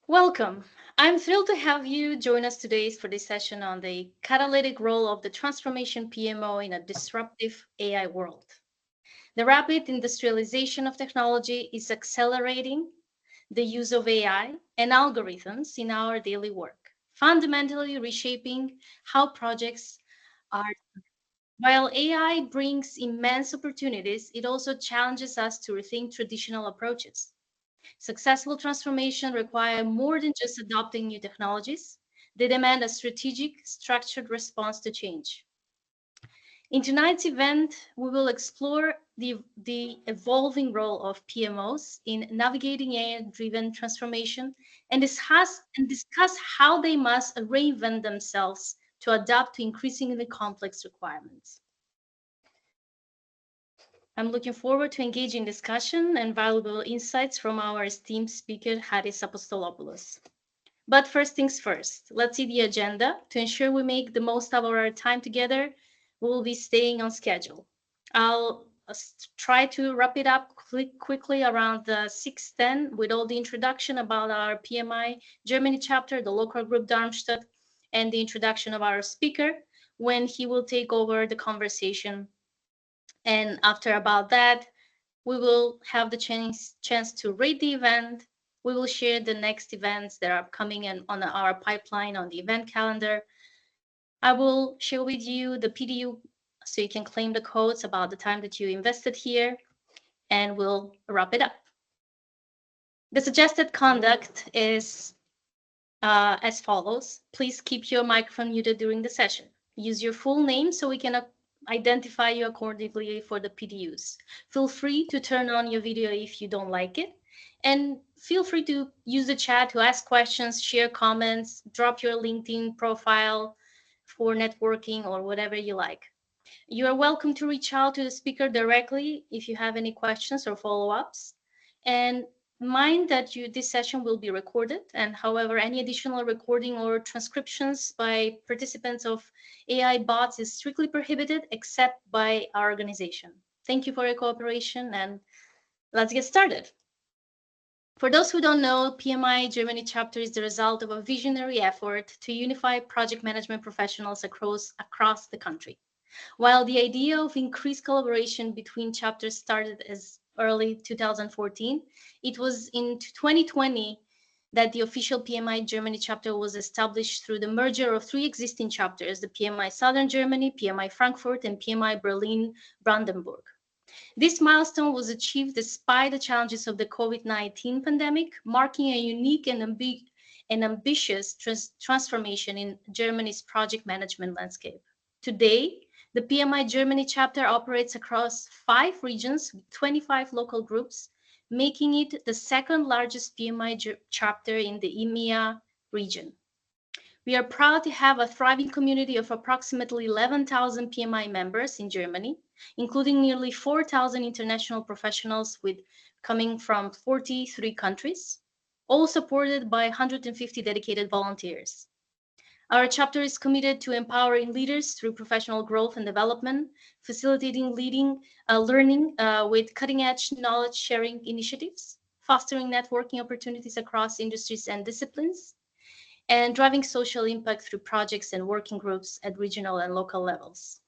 Welcome. I'm thrilled to have you join us today for this session on the catalytic role of the Transformation PMO in a disruptive AI world. The rapid industrialization of technology is accelerating the use of AI and algorithms in our daily work, fundamentally reshaping how projects are. While AI brings immense opportunities, it also challenges us to rethink traditional approaches. Successful transformation require more than just adopting new technologies. They demand a strategic, structured response to change. In tonight's event, we will explore the evolving role of PMOs in navigating AI-driven transformation and discuss how they must reinvent themselves to adapt to increasingly complex requirements. I'm looking forward to engaging discussion and valuable insights from our esteemed speaker, Harris Apostolopoulos. But first things first, let's see the agenda. To ensure we make the most of our time together, we will be staying on schedule. I'll try to wrap it up quickly around 6:10 with all the introduction about our PMI Germany chapter, the local group Darmstadt, and the introduction of our speaker when he will take over the conversation. And after about that, we will have the chance to rate the event. We will share the next events that are coming in on our pipeline on the event calendar. I will share with you the PDU so you can claim the codes about the time that you invested here, and we'll wrap it up. The suggested conduct is as follows. Please keep your microphone muted during the session. Use your full name so we can identify you accordingly for the PDUs. Feel free to turn on your video if you don't like it. And feel free to use the chat to ask questions, share comments, drop your LinkedIn profile for networking or whatever you like. You are welcome to reach out to the speaker directly if you have any questions or follow-ups. And mind that this session will be recorded, and however, any additional recording or transcriptions by participants of AI bots is strictly prohibited except by our organization. Thank you for your cooperation, and let's get started. For those who don't know, PMI Germany chapter is the result of a visionary effort to unify project management professionals across the country. While the idea of increased collaboration between chapters started as early 2014, it was in 2020 that the official PMI Germany chapter was established through the merger of three existing chapters, the PMI Southern Germany, PMI Frankfurt, and PMI Berlin-Brandenburg. This milestone was achieved despite the challenges of the COVID-19 pandemic, marking a unique and ambitious transformation in Germany's project management landscape. Today, the PMI Germany chapter operates across 5 regions with 25 local groups, making it the second largest PMI chapter in the EMEA region. We are proud to have a thriving community of approximately 11,000 PMI members in Germany, including nearly 4,000 international professionals coming from 43 countries, all supported by 150 dedicated volunteers. Our chapter is committed to empowering leaders through professional growth and development, facilitating learning with cutting-edge knowledge-sharing initiatives, fostering networking opportunities across industries and disciplines, and driving social impact through projects and working groups at regional and local levels.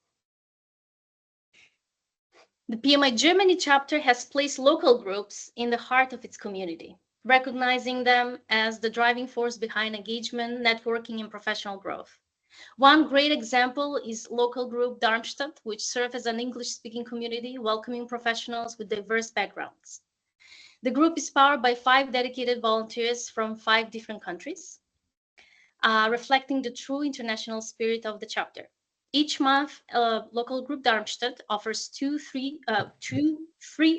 The PMI Germany chapter has placed local groups in the heart of its community, recognizing them as the driving force behind engagement, networking, and professional growth. One great example is local group Darmstadt, which serves as an English-speaking community, welcoming professionals with diverse backgrounds. The group is powered by 5 dedicated volunteers from 5 different countries, reflecting the true international spirit of the chapter. Each month, local group Darmstadt offers two free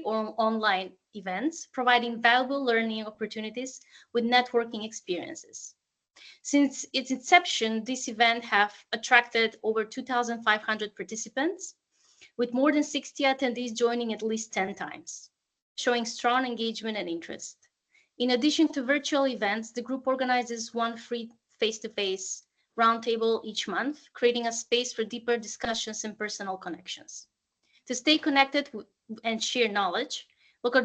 or online events, providing valuable learning opportunities with networking experiences. Since its inception, this event have attracted over 2,500 participants, with more than 60 attendees joining at least 10 times, showing strong engagement and interest. In addition to virtual events, the group organizes one free face-to-face roundtable each month, creating a space for deeper discussions and personal connections. To stay connected and share knowledge, local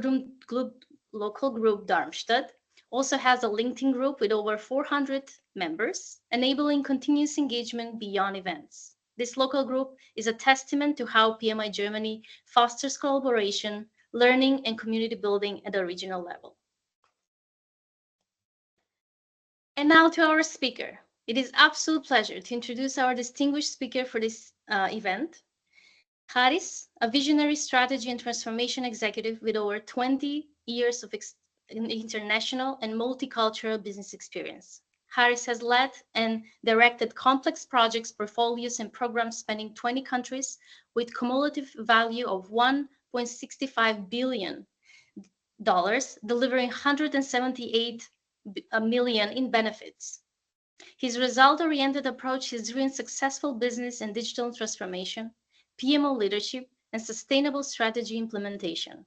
group Darmstadt also has a LinkedIn group with over 400 members, enabling continuous engagement beyond events. This local group is a testament to how PMI Germany fosters collaboration, learning, and community building at a regional level. And now to our speaker. It is absolute pleasure to introduce our distinguished speaker for this event, Harris, a visionary strategy and transformation executive with over 20 years of international and multicultural business experience. Harris has led and directed complex projects, portfolios, and programs spanning 20 countries with cumulative value of $1.65 billion, delivering 178 million in benefits. His result-oriented approach has driven successful business and digital transformation, PMO leadership, and sustainable strategy implementation.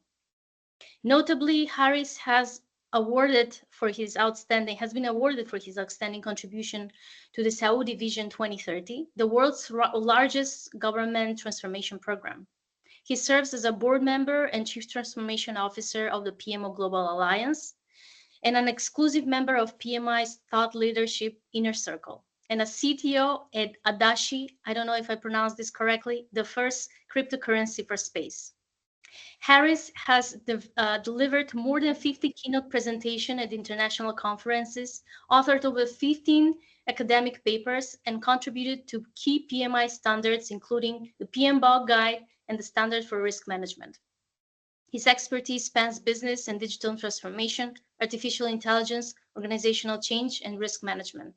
Notably, Harris has been awarded for his outstanding contribution to the Saudi Vision 2030, the world's largest government transformation program. He serves as a board member and chief transformation officer of the PMO Global Alliance, and an exclusive member of PMI's thought leadership inner circle, and a CTO at Adashi, I don't know if I pronounced this correctly, the first cryptocurrency for space. Harris has delivered more than 50 keynote presentations at international conferences, authored over 15 academic papers, and contributed to key PMI standards, including the PMBOK Guide and the Standard for Risk Management. His expertise spans business and digital transformation, artificial intelligence, organizational change, and risk management.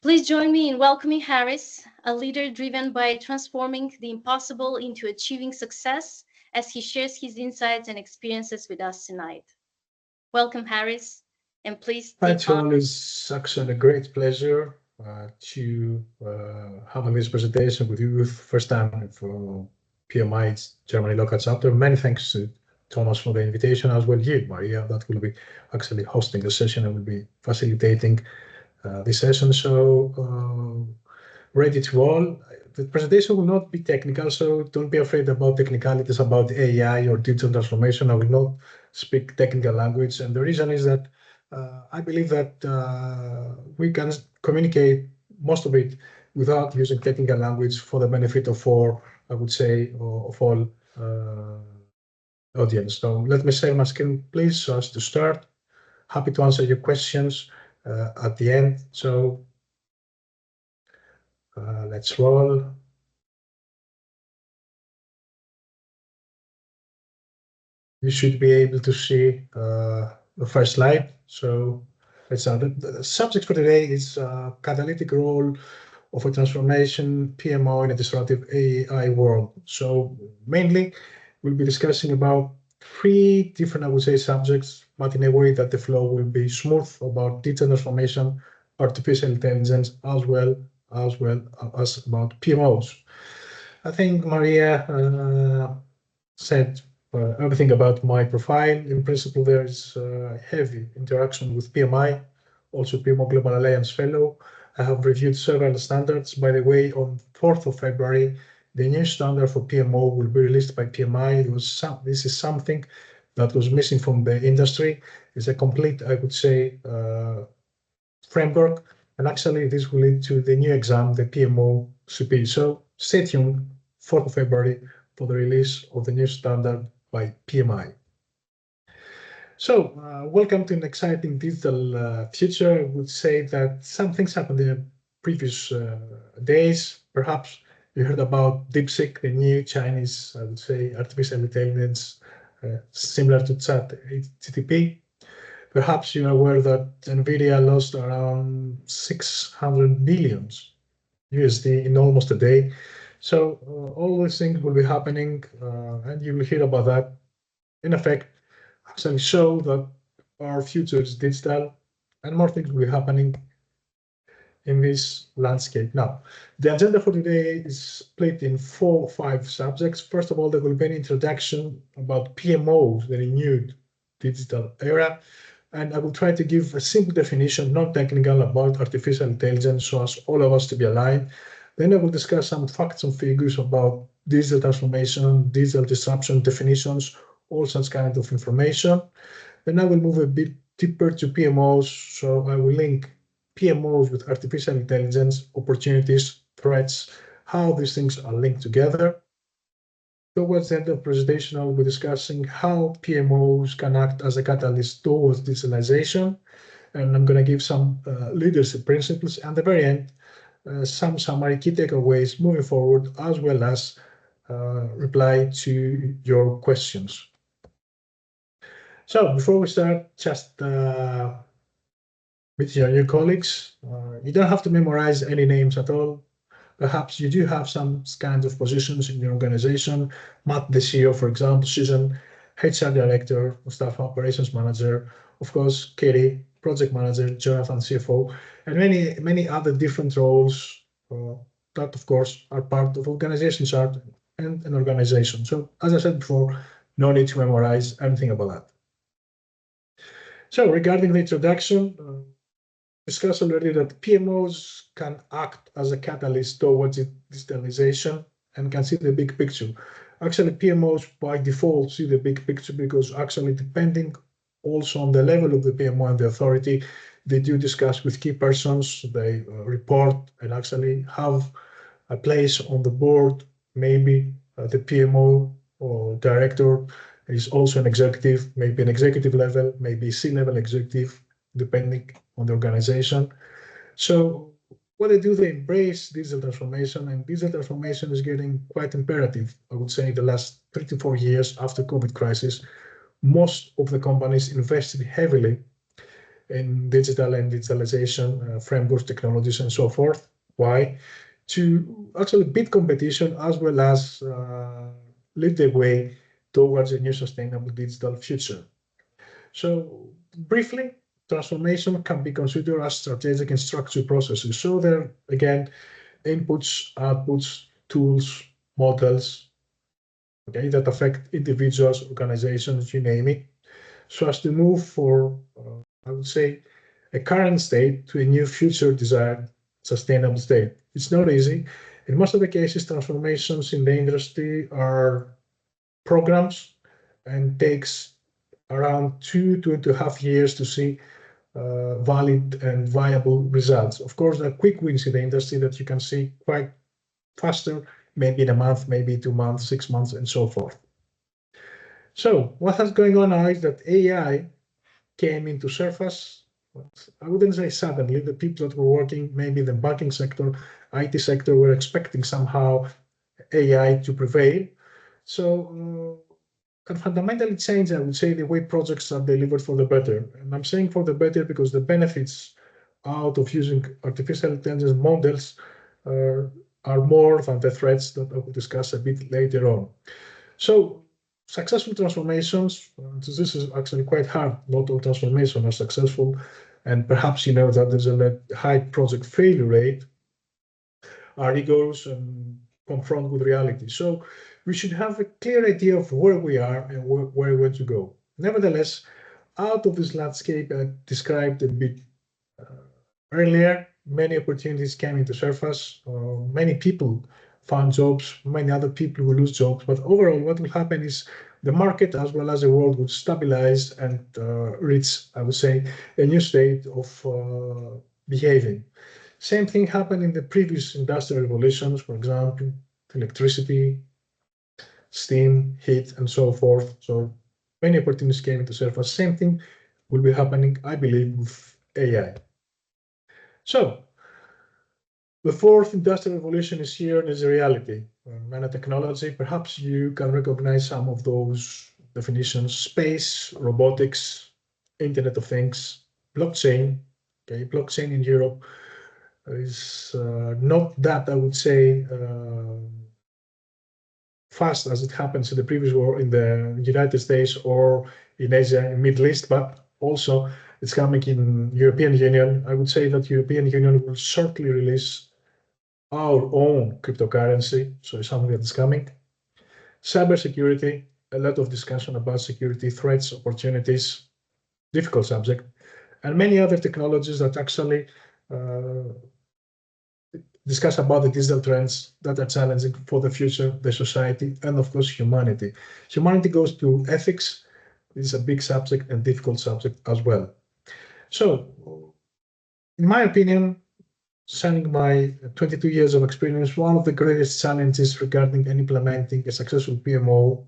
Please join me in welcoming Harris, a leader driven by transforming the impossible into achieving success, as he shares his insights and experiences with us tonight. Welcome, Harris, and please take on. It's actually a great pleasure to have this presentation with you first time for PMI's Germany local chapter. Many thanks to Thomas for the invitation, as well you, Maria, that will be actually hosting the session and will be facilitating this session. So ready to all. The presentation will not be technical, so don't be afraid about technicalities about AI or digital transformation. I will not speak technical language, and the reason is that I believe that we can communicate most of it without using technical language for the benefit of all, I would say, of all audience. So let me share my screen, please, so as to start. Happy to answer your questions at the end. So let's roll. You should be able to see the first slide. So let's start. The subject for today is catalytic role of a transformation PMO in a disruptive AI world. So mainly we'll be discussing about three different, I would say, subjects, but in a way that the flow will be smooth, about digital transformation, artificial intelligence, as well as about PMOs. I think Maria said everything about my profile. In principle, there is heavy interaction with PMI, also PMO Global Alliance Fellow. I have reviewed several standards. By the way, on 4th of February, the new standard for PMO will be released by PMI. This is something that was missing from the industry. It's a complete, I would say, framework. And actually, this will lead to the new exam, the PMO CP. So stay tuned, 4th of February, for the release of the new standard by PMI. So welcome to an exciting digital future. I would say that some things happened in the previous days. Perhaps you heard about DeepSeek, the new Chinese, I would say, artificial intelligence, similar to ChatGPT. Perhaps you are aware that NVIDIA lost around 600 billion USD in almost a day. So all these things will be happening, and you will hear about that. In effect, actually show that our future is digital, and more things will be happening in this landscape. Now, the agenda for today is split in 4 or 5 subjects. First of all, there will be an introduction about PMOs, the renewed digital era. And I will try to give a simple definition, non-technical, about artificial intelligence, so as all of us to be aligned. Then I will discuss some facts and figures about digital transformation, digital disruption definitions, all such kind of information. Then I will move a bit deeper to PMOs. So I will link PMOs with artificial intelligence, opportunities, threats, how these things are linked together. Towards the end of the presentation, I'll be discussing how PMOs can act as a catalyst towards digitalization. And I'm going to give some leadership principles. And at the very end, some summary key takeaways moving forward, as well as reply to your questions. So before we start, just with your new colleagues, you don't have to memorize any names at all. Perhaps you do have some kinds of positions in your organization. Matt, the CEO, for example, Susan, HR Director, Staff Operations Manager, of course, Katie, Project Manager, Jonathan, CFO, and many other different roles that, of course, are part of organization chart and an organization. So, as I said before, no need to memorize anything about that. So, regarding the introduction, discussed already that PMOs can act as a catalyst towards digitalization and can see the big picture. Actually, PMOs by default see the big picture because actually depending also on the level of the PMO and the authority, they do discuss with key persons, they report and actually have a place on the board. Maybe the PMO or director is also an executive, maybe an executive level, maybe C-level executive, depending on the organization. So what they do, they embrace digital transformation, and digital transformation is getting quite imperative. I would say the last 3 to 4 years after COVID crisis, most of the companies invested heavily in digital and digitalization frameworks, technologies, and so forth. Why? To actually beat competition as well as lead the way towards a new sustainable digital future. So briefly, transformation can be considered as strategic and structured processes. So there, again, inputs, outputs, tools, models, okay, that affect individuals, organizations, you name it, so as to move for, I would say, a current state to a new future desired sustainable state. It's not easy. In most of the cases, transformations in the industry are programs and takes around 2.5 years to see valid and viable results. Of course, there are quick wins in the industry that you can see quite faster, maybe in a month, maybe 2 months, 6 months, and so forth. So what is going on now is that AI came into surface. I wouldn't say suddenly. The people that were working, maybe the banking sector, IT sector, were expecting somehow AI to prevail. So can fundamentally change, I would say, the way projects are delivered for the better. And I'm saying for the better because the benefits out of using artificial intelligence models are more than the threats that I will discuss a bit later on. So successful transformations, this is actually quite hard. Not all transformations are successful. And perhaps you know that there's a high project failure rate, are rigorous and confront with reality. So we should have a clear idea of where we are and where we want to go. Nevertheless, out of this landscape I described a bit earlier, many opportunities came into surface. Many people found jobs, many other people will lose jobs. But overall, what will happen is the market as well as the world will stabilize and reach, I would say, a new state of behaving. Same thing happened in the previous industrial revolutions, for example, electricity, steam, heat, and so forth. So many opportunities came into surface. Same thing will be happening, I believe, with AI. So the fourth industrial revolution is here and is a reality. Nanotechnology, perhaps you can recognize some of those definitions: space, robotics, Internet of Things, blockchain. Okay, blockchain in Europe is not that, I would say, fast as it happens in the previous war in the United States or in Asia and Middle East, but also it's coming in European Union. I would say that European Union will shortly release our own cryptocurrency, so it's something that is coming. Cybersecurity, a lot of discussion about security threats, opportunities, difficult subject, and many other technologies that actually discuss about the digital trends that are challenging for the future, the society, and of course, humanity. Humanity goes to ethics. This is a big subject and difficult subject as well. So, in my opinion, signing my 22 years of experience, one of the greatest challenges regarding implementing a successful PMO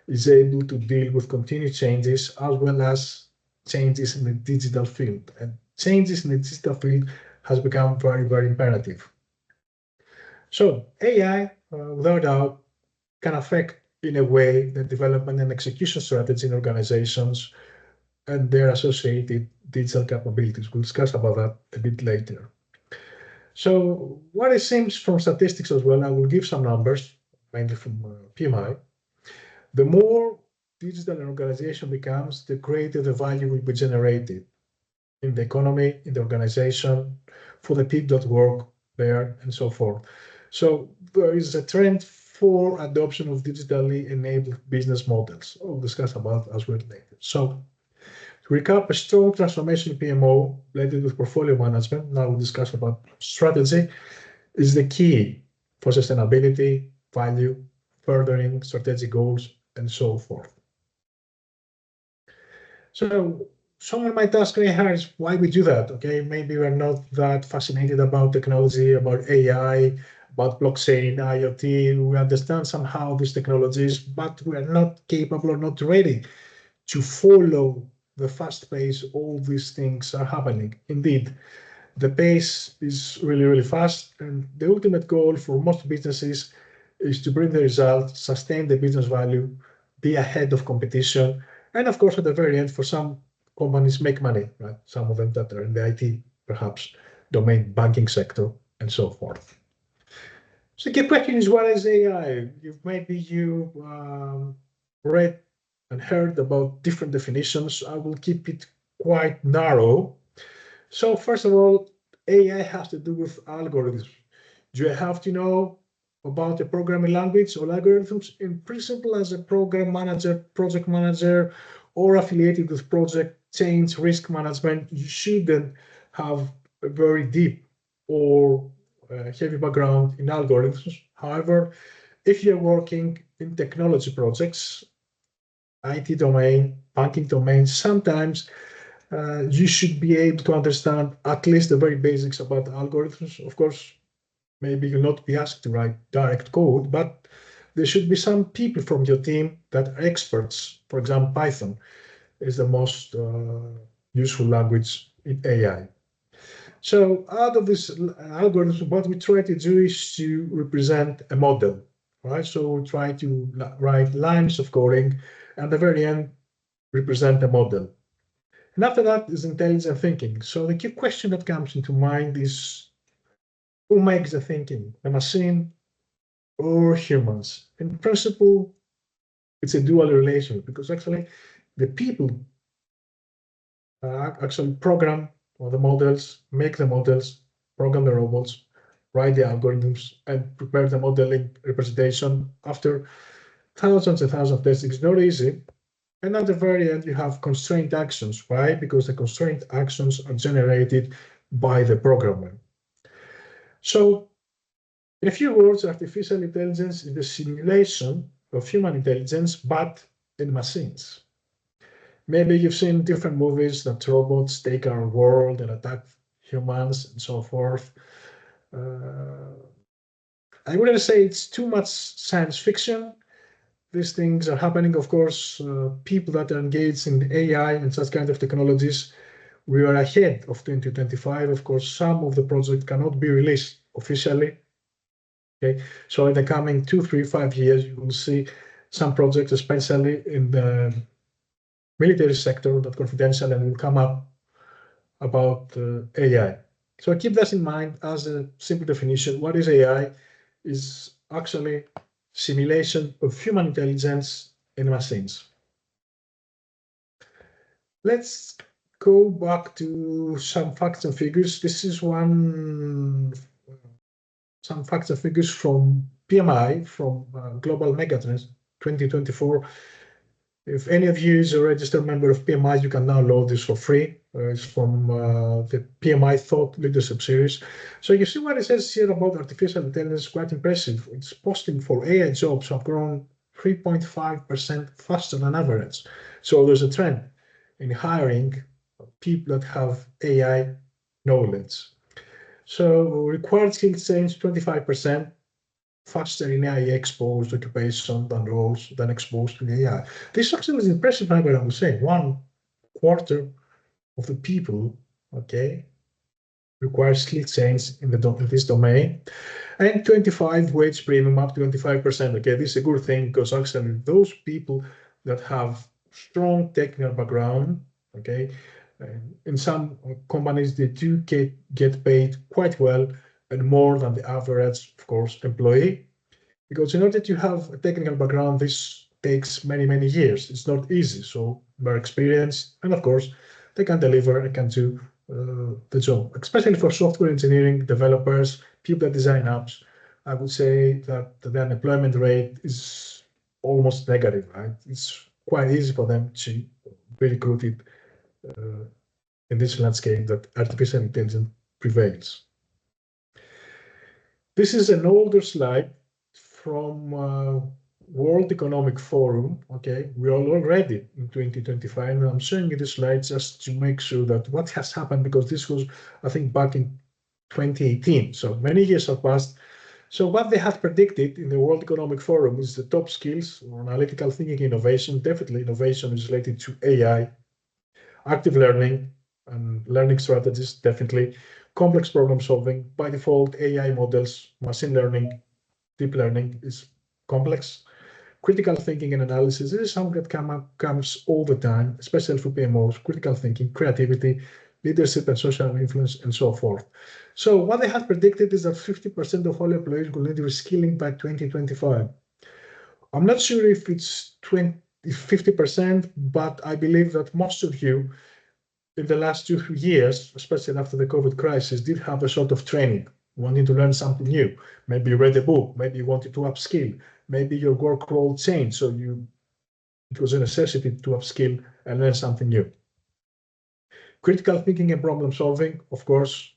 is able to deal with continued changes as well as changes in the digital field. And changes in the digital field has become very, very imperative. So AI, without doubt, can affect in a way the development and execution strategy in organizations and their associated digital capabilities. We'll discuss about that a bit later. So what it seems from statistics as well, I will give some numbers, mainly from PMI. The more digital an organization becomes, the greater the value will be generated in the economy, in the organization, for the people that work there, and so forth. So there is a trend for adoption of digitally enabled business models. We'll discuss about as well later. So to recap, a strong transformation PMO related with portfolio management, now we'll discuss about strategy, is the key for sustainability, value, furthering strategic goals, and so forth. So someone might ask me, Harris, why we do that? Okay, maybe we're not that fascinated about technology, about AI, about blockchain, IoT. We understand somehow these technologies, but we are not capable or not ready to follow the fast pace all these things are happening. Indeed, the pace is really, really fast, and the ultimate goal for most businesses is to bring the result, sustain the business value, be ahead of competition, and of course, at the very end, for some companies, make money, right? Some of them that are in the IT, perhaps, domain, banking sector, and so forth. So the key question is, what is AI? Maybe you read and heard about different definitions. I will keep it quite narrow. So first of all, AI has to do with algorithms. Do you have to know about a programming language or algorithms? In principle, as a program manager, project manager, or affiliated with project change risk management, you shouldn't have a very deep or heavy background in algorithms. However, if you're working in technology projects, IT domain, banking domain, sometimes you should be able to understand at least the very basics about algorithms. Of course, maybe you'll not be asked to write direct code, but there should be some people from your team that are experts. For example, Python is the most useful language in AI. So out of this algorithm, what we try to do is to represent a model, right? So we try to write lines of coding, and at the very end, represent a model. And after that is intelligent thinking. So the key question that comes into mind is, who makes the thinking, the machine or humans? In principle, it's a dual relation because actually the people actually program or the models, make the models, program the robots, write the algorithms, and prepare the modeling representation after thousands and thousands of tests. It's not easy. And at the very end, you have constrained actions. Why? Because the constrained actions are generated by the programmer. So, in a few words, artificial intelligence is the simulation of human intelligence, but in machines. Maybe you've seen different movies that robots take our world and attack humans and so forth. I wouldn't say it's too much science fiction. These things are happening, of course. People that are engaged in AI and such kind of technologies, we are ahead of 2025. Of course, some of the projects cannot be released officially. Okay, so in the coming 2, 3, 5 years, you will see some projects, especially in the military sector, that confidential and will come up about AI. So keep this in mind as a simple definition. What is AI? Is actually simulation of human intelligence in machines. Let's go back to some facts and figures. This is some facts and figures from PMI, from Global Megatrends 2024. If any of you is a registered member of PMI, you can download this for free. It's from the PMI Thought Leadership Series. So you see what it says here about artificial intelligence, quite impressive. It's posting for AI jobs have grown 3.5% faster than average. So there's a trend in hiring people that have AI knowledge. So required skill change 25%, faster in AI exposed occupation than roles than exposed to AI. This actually is impressive number, I would say. 1/4 of the people, okay, require skill change in this domain. And 25 wage premium up to 25%. Okay, this is a good thing because actually those people that have strong technical background, okay, in some companies they do get paid quite well and more than the average, of course, employee. Because in order to have a technical background, this takes many years. It's not easy. So they're experienced, and of course, they can deliver and can do the job, especially for software engineering developers, people that design apps. I would say that the unemployment rate is almost negative, right? It's quite easy for them to be recruited in this landscape that artificial intelligence prevails. This is an older slide from World Economic Forum. Okay, we are already in 2025, and I'm showing you this slide just to make sure that what has happened, because this was, I think, back in 2018. So many years have passed. So what they have predicted in the World Economic Forum is the top skills or analytical thinking, innovation. Definitely innovation is related to AI, active learning and learning strategies, definitely complex problem solving. By default, AI models, machine learning, deep learning is complex. Critical thinking and analysis, this is something that comes all the time, especially for PMOs, critical thinking, creativity, leadership and social influence, and so forth. So what they have predicted is that 50% of all employees will need reskilling by 2025. I'm not sure if it's 50%, but I believe that most of you in the last 2-3 years, especially after the COVID crisis, did have a sort of training, wanting to learn something new. Maybe you read a book, maybe you wanted to upskill, maybe your work role changed, so it was a necessity to upskill and learn something new. Critical thinking and problem solving, of course,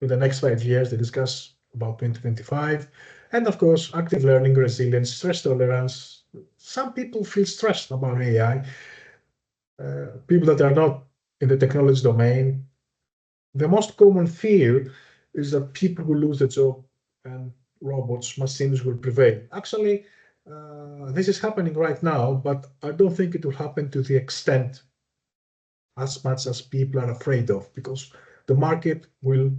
in the next 5 years, they discuss about 2025. And of course, active learning, resilience, stress tolerance. Some people feel stressed about AI. People that are not in the technology domain, the most common fear is that people will lose their job and robots, machines will prevail. Actually, this is happening right now, but I don't think it will happen to the extent as much as people are afraid of, because the market will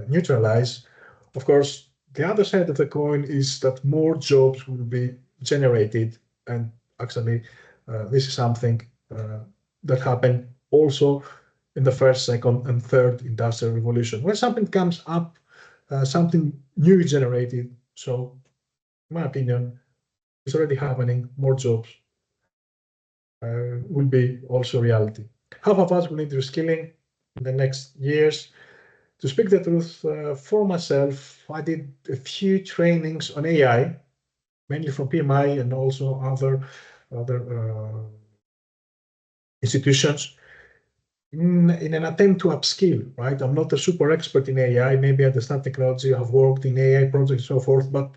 neutralize. Of course, the other side of the coin is that more jobs will be generated, and actually, this is something that happened also in the first, second, and third industrial revolution. When something comes up, something new is generated. So, in my opinion, it's already happening. More jobs will be also reality. Half of us will need reskilling in the next years. To speak the truth, for myself, I did a few trainings on AI, mainly from PMI and also other institutions, in an attempt to upskill, right? I'm not a super expert in AI. Maybe I understand technology, I've worked in AI projects and so forth, but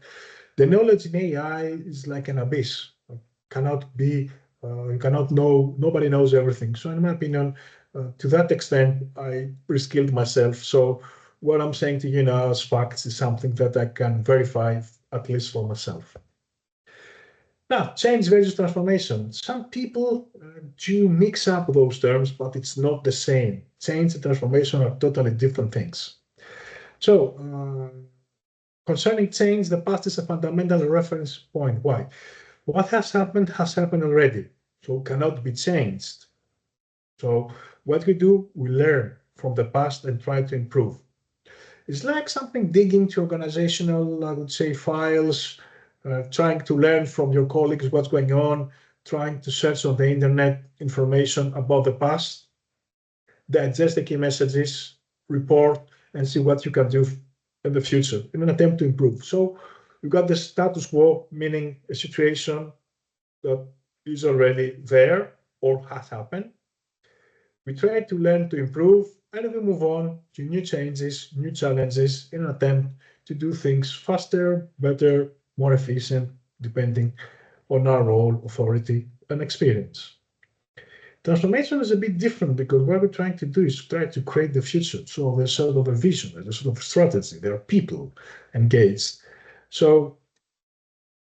the knowledge in AI is like an abyss. You cannot know, nobody knows everything. So in my opinion, to that extent, I reskilled myself. So what I'm saying to you now as facts is something that I can verify, at least for myself. Now, change versus transformation. Some people do mix up those terms, but it's not the same. Change and transformation are totally different things. So, concerning change, the past is a fundamental reference point. Why? What has happened already, so cannot be changed. So what we do, we learn from the past and try to improve. It's like something digging to organizational, I would say, files, trying to learn from your colleagues what's going on, trying to search on the internet information about the past, digest the key messages, report, and see what you can do in the future in an attempt to improve. So you got the status quo, meaning a situation that is already there or has happened. We try to learn to improve, and we move on to new changes, new challenges in an attempt to do things faster, better, more efficient, depending on our role, authority, and experience. Transformation is a bit different because what we're trying to do is try to create the future. So there's sort of a vision, there's a sort of strategy, there are people engaged. So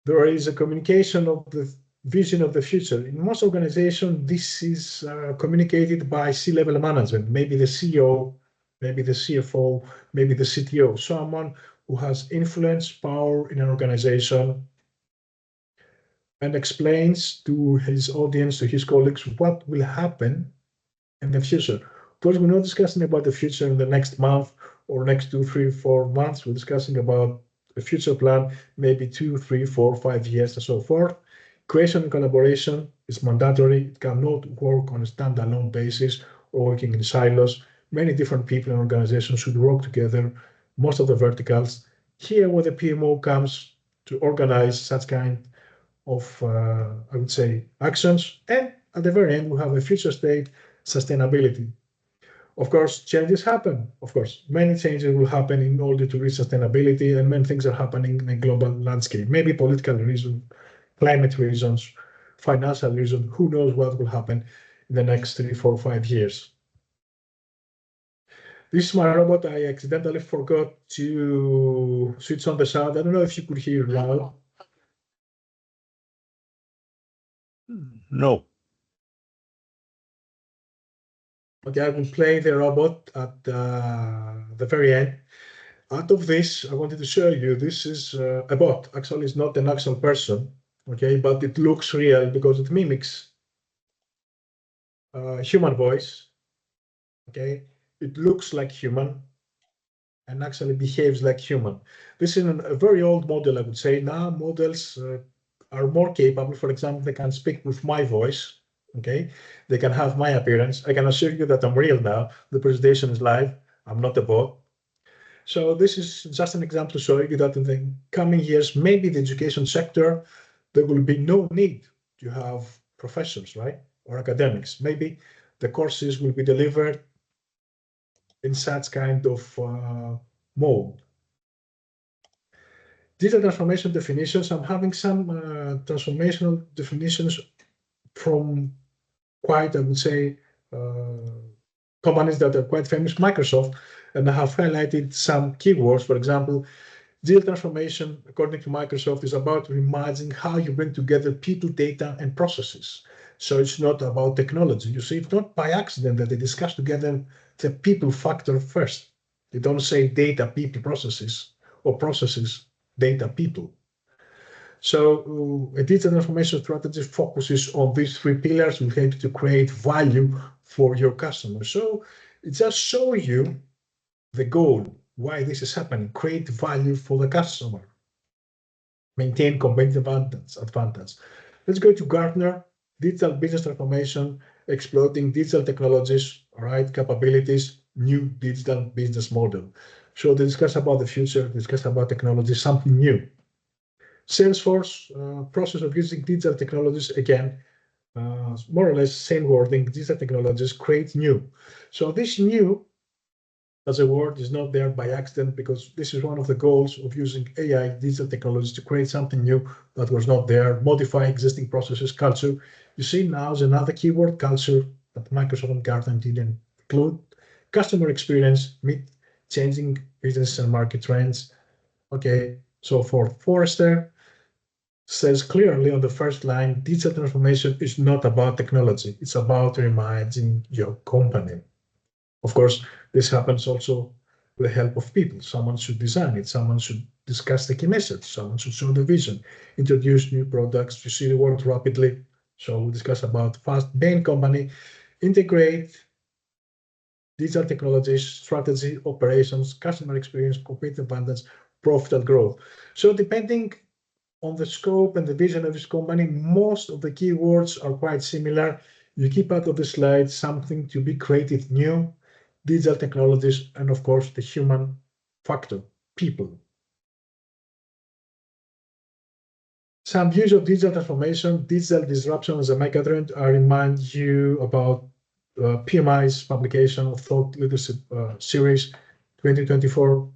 there is a communication of the vision of the future. In most organizations, this is communicated by C-level management, maybe the CEO, maybe the CFO, maybe the CTO, someone who has influence, power in an organization, and explains to his audience, to his colleagues, what will happen in the future. Of course, we're not discussing about the future in the next month or next 2, 3, 4 months. We're discussing about a future plan, maybe 2, 3, 4, 5 years and so forth. Creation and collaboration is mandatory. It cannot work on a standalone basis or working in silos. Many different people and organizations should work together, most of the verticals. Here where the PMO comes to organize such kind of, I would say, actions. And at the very end, we have a future state, sustainability. Of course, changes happen. Of course, many changes will happen in order to reach sustainability, and many things are happening in a global landscape. Maybe political reasons, climate reasons, financial reasons. Who knows what will happen in the next 3, 4, 5 years. This is my robot. I accidentally forgot to switch on the sound. I don't know if you could hear loud. No. Okay, I will play the robot at the very end. Out of this, I wanted to show you, this is a bot. Actually, it's not an actual person, okay, but it looks real because it mimics human voice, okay? It looks like human and actually behaves like human. This is a very old model, I would say. Now models are more capable. For example, they can speak with my voice, okay? They can have my appearance. I can assure you that I'm real now. The presentation is live. I'm not a bot. So this is just an example to show you that in the coming years, maybe the education sector, there will be no need to have professors, right? Or academics. Maybe the courses will be delivered in such kind of mode. Digital transformation definitions, I'm having some transformational definitions from quite, I would say, companies that are quite famous, Microsoft, and I have highlighted some keywords. For example, digital transformation, according to Microsoft, is about reimagining how you bring together people, data, and processes. So it's not about technology. You see, it's not by accident that they discuss together the people factor first. They don't say data, people, processes, or processes, data, people. So a digital transformation strategy focuses on these 3 pillars and helps to create value for your customers. So it just shows you the goal, why this is happening, create value for the customer, maintain competitive advantage. Let's go to Gartner, digital business transformation, exploiting digital technologies, all right, capabilities, new digital business model. So they discuss about the future, discuss about technology, something new. Salesforce, process of using digital technologies, again, more or less same wording, digital technologies create new. So this new as a word is not there by accident, because this is one of the goals of using AI, digital technologies, to create something new that was not there, modify existing processes, culture. You see now is another keyword, culture, that Microsoft and Gartner didn't include. Customer experience, meet changing business and market trends. Okay, so for Forrester, says clearly on the first line, digital transformation is not about technology. It's about reimagining your company. Of course, this happens also with the help of people. Someone should design it. Someone should discuss the key message. Someone should show the vision, introduce new products. You see the world rapidly. So we discuss about fast main company, integrate digital technologies, strategy, operations, customer experience, competitive advantage, profitable growth. So depending on the scope and the vision of this company, most of the keywords are quite similar. You keep out of the slide something to be created new, digital technologies, and of course the human factor, people. Some views of digital transformation, digital disruption as a megatrend. I remind you about PMI's publication of Thought Leadership Series 2024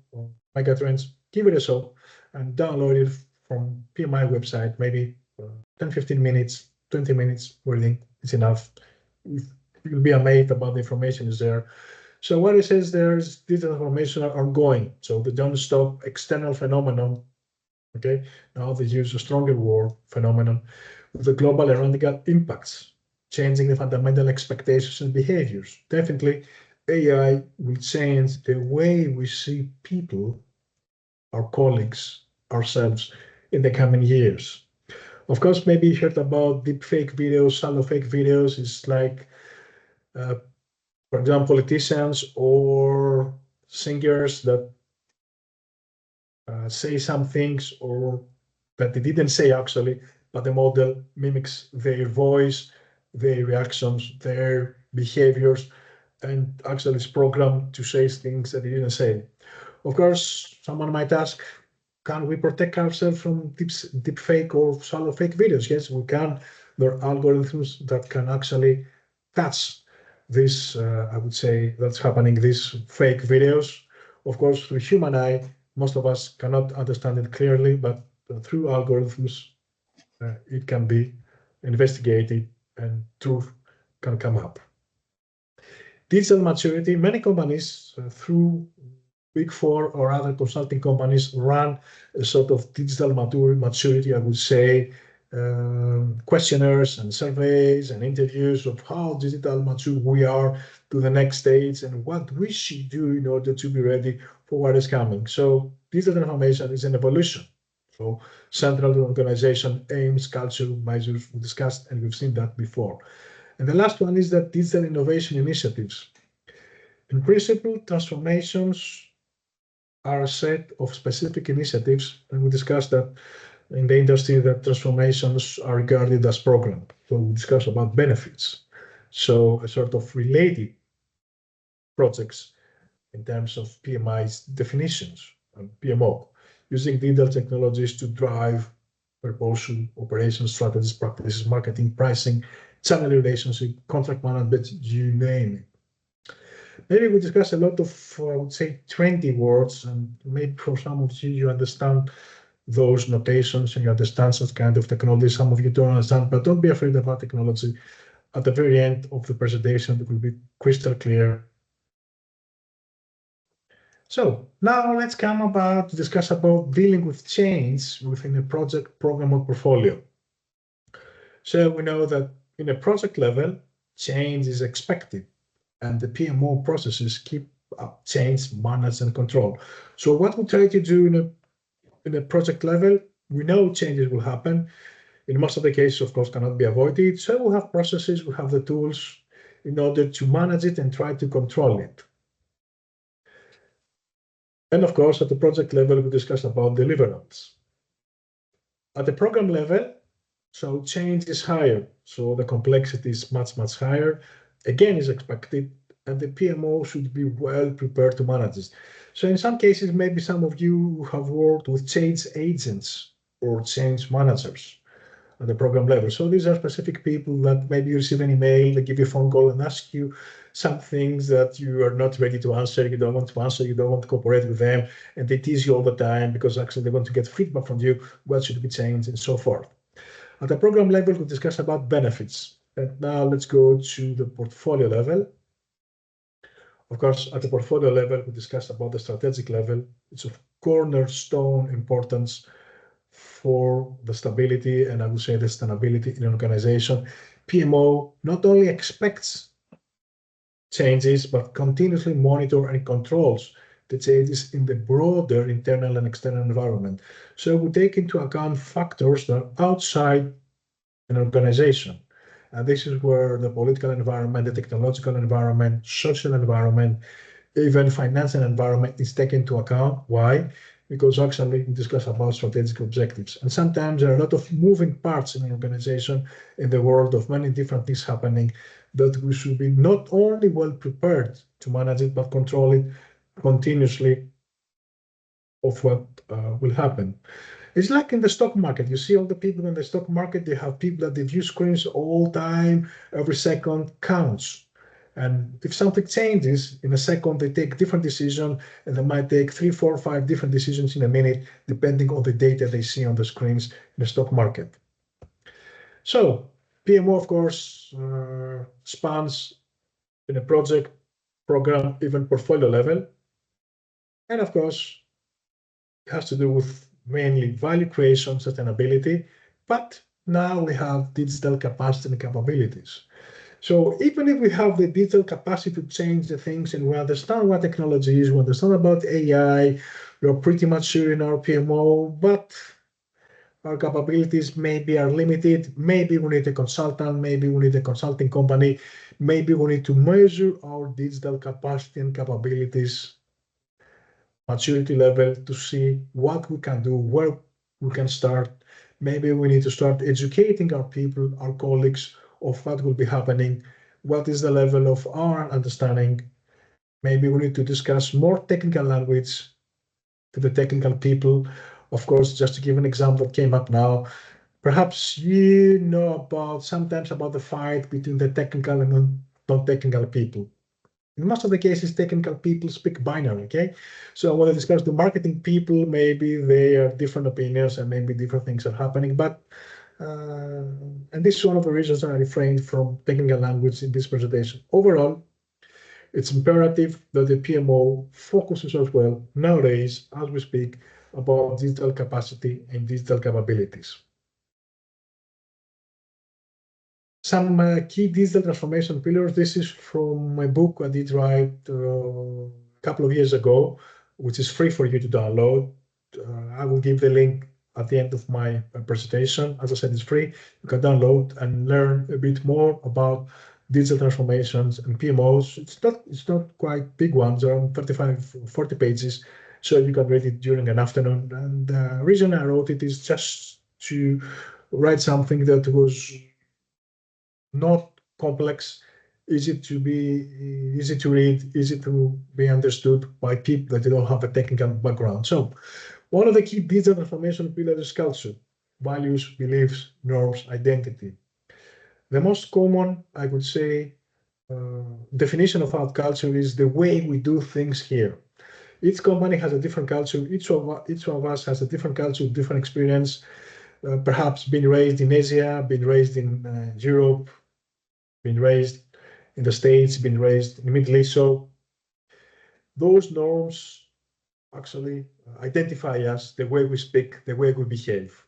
megatrends. Give it a shot and download it from PMI website, maybe 10, 15 minutes, 20 minutes reading is enough you'll be amazed about the information is there. So what it says there is these information are ongoing. So they don't stop external phenomenon. Okay, now they use a stronger word, phenomenon, with the global and radical impacts, changing the fundamental expectations and behaviors. Definitely, AI will change the way we see people, our colleagues, ourselves in the coming years. Of course, maybe you heard about deep fake videos, shallow fake videos. It's like, for example, politicians or singers that say some things or that they didn't say actually, but the model mimics their voice, their reactions, their behaviors, and actually is programmed to say things that they didn't say. Of course, someone might ask, can we protect ourselves from deep fake or shallow fake videos? Yes, we can. There are algorithms that can actually catch this, I would say, that's happening, these fake videos. Of course, through human eye, most of us cannot understand it clearly, but through algorithms, it can be investigated and truth can come up. Digital maturity, many companies through Big Four or other consulting companies run a sort of digital maturity, I would say, questionnaires and surveys and interviews of how digital mature we are to the next stage and what we should do in order to be ready for what is coming. So digital transformation is an evolution. So central to organization aims, culture, measures we discussed, and we've seen that before. And the last one is that digital innovation initiatives. In principle, transformations are a set of specific initiatives, and we discussed that in the industry that transformations are regarded as programs. So we discussed about benefits. So a sort of related projects in terms of PMI's definitions and PMO, using digital technologies to drive proposal, operations, strategies, practices, marketing, pricing, channel relationship, contract management, you name it. Maybe we discuss a lot of, I would say, trendy words, and maybe for some of you, you understand those notations and you understand such kind of technology. Some of you don't understand, but don't be afraid about technology. At the very end of the presentation, it will be crystal clear. So now let's come about to discuss about dealing with change within a project, program, or portfolio. So we know that in a project level, change is expected, and the PMO processes keep up change, manage, and control. So what we try to do in a project level, we know changes will happen. In most of the cases, of course, cannot be avoided. So we have processes, we have the tools in order to manage it and try to control it. And of course, at the project level, we discuss about deliverables. At the program level, so change is higher. So the complexity is much, much higher. Again, is expected, and the PMO should be well prepared to manage this. So in some cases, maybe some of you have worked with change agents or change managers at the program level. So these are specific people that maybe you receive an email, they give you a phone call and ask you some things that you are not ready to answer, you don't want to answer, you don't want to cooperate with them, and they tease you all the time because actually they want to get feedback from you, what should be changed, and so forth. At the program level, we discuss about benefits. And now let's go to the portfolio level. Of course, at the portfolio level, we discussed about the strategic level. It's of cornerstone importance for the stability and I would say the sustainability in an organization. PMO not only expects changes, but continuously monitor and controls the changes in the broader internal and external environment. So we take into account factors that are outside an organization. And this is where the political environment, the technological environment, social environment, even financial environment is taken into account. Why? Because actually we discuss about strategic objectives. And sometimes there are a lot of moving parts in an organization, in the world of many different things happening, that we should be not only well prepared to manage it, but control it continuously of what will happen. It's like in the stock market. You see all the people in the stock market, they have people that they view screens all time, every second counts. And if something changes in a second, they take different decision, and they might take 3, 4, 5 different decisions in a minute, depending on the data they see on the screens in the stock market. So PMO, of course, spans in a project, program, even portfolio level. And of course, it has to do with mainly value creation, sustainability, but now we have digital capacity and capabilities. So even if we have the digital capacity to change the things and we understand what technology is, we understand about AI, we're pretty much sure in our PMO, but our capabilities maybe are limited. Maybe we need a consultant, maybe we need a consulting company, maybe we need to measure our digital capacity and capabilities maturity level to see what we can do, where we can start. Maybe we need to start educating our people, our colleagues, of what will be happening, what is the level of our understanding. Maybe we need to discuss more technical language to the technical people. Of course, just to give an example that came up now, perhaps you know about sometimes about the fight between the technical and non-technical people. In most of the cases, technical people speak binary, okay? So when I discuss the marketing people, maybe they have different opinions and maybe different things are happening. But, and this is one of the reasons I refrained from technical language in this presentation. Overall, it's imperative that the PMO focuses as well nowadays, as we speak, about digital capacity and digital capabilities. Some key digital transformation pillars. This is from my book I did write a couple of years ago, which is free for you to download. I will give the link at the end of my presentation. As I said, it's free. You can download and learn a bit more about digital transformations and PMOs. It's not quite big ones, around 35, 40 pages. So you can read it during an afternoon. And the reason I wrote it is just to write something that was not complex, easy to read, easy to be understood by people that don't have a technical background. So one of the key digital transformation pillars is culture, values, beliefs, norms, identity. The most common, I would say, definition of our culture is the way we do things here. Each company has a different culture. Each of us has a different culture, different experience. Perhaps been raised in Asia, been raised in Europe, been raised in the States, been raised in the Middle East. So those norms actually identify us, the way we speak, the way we behave.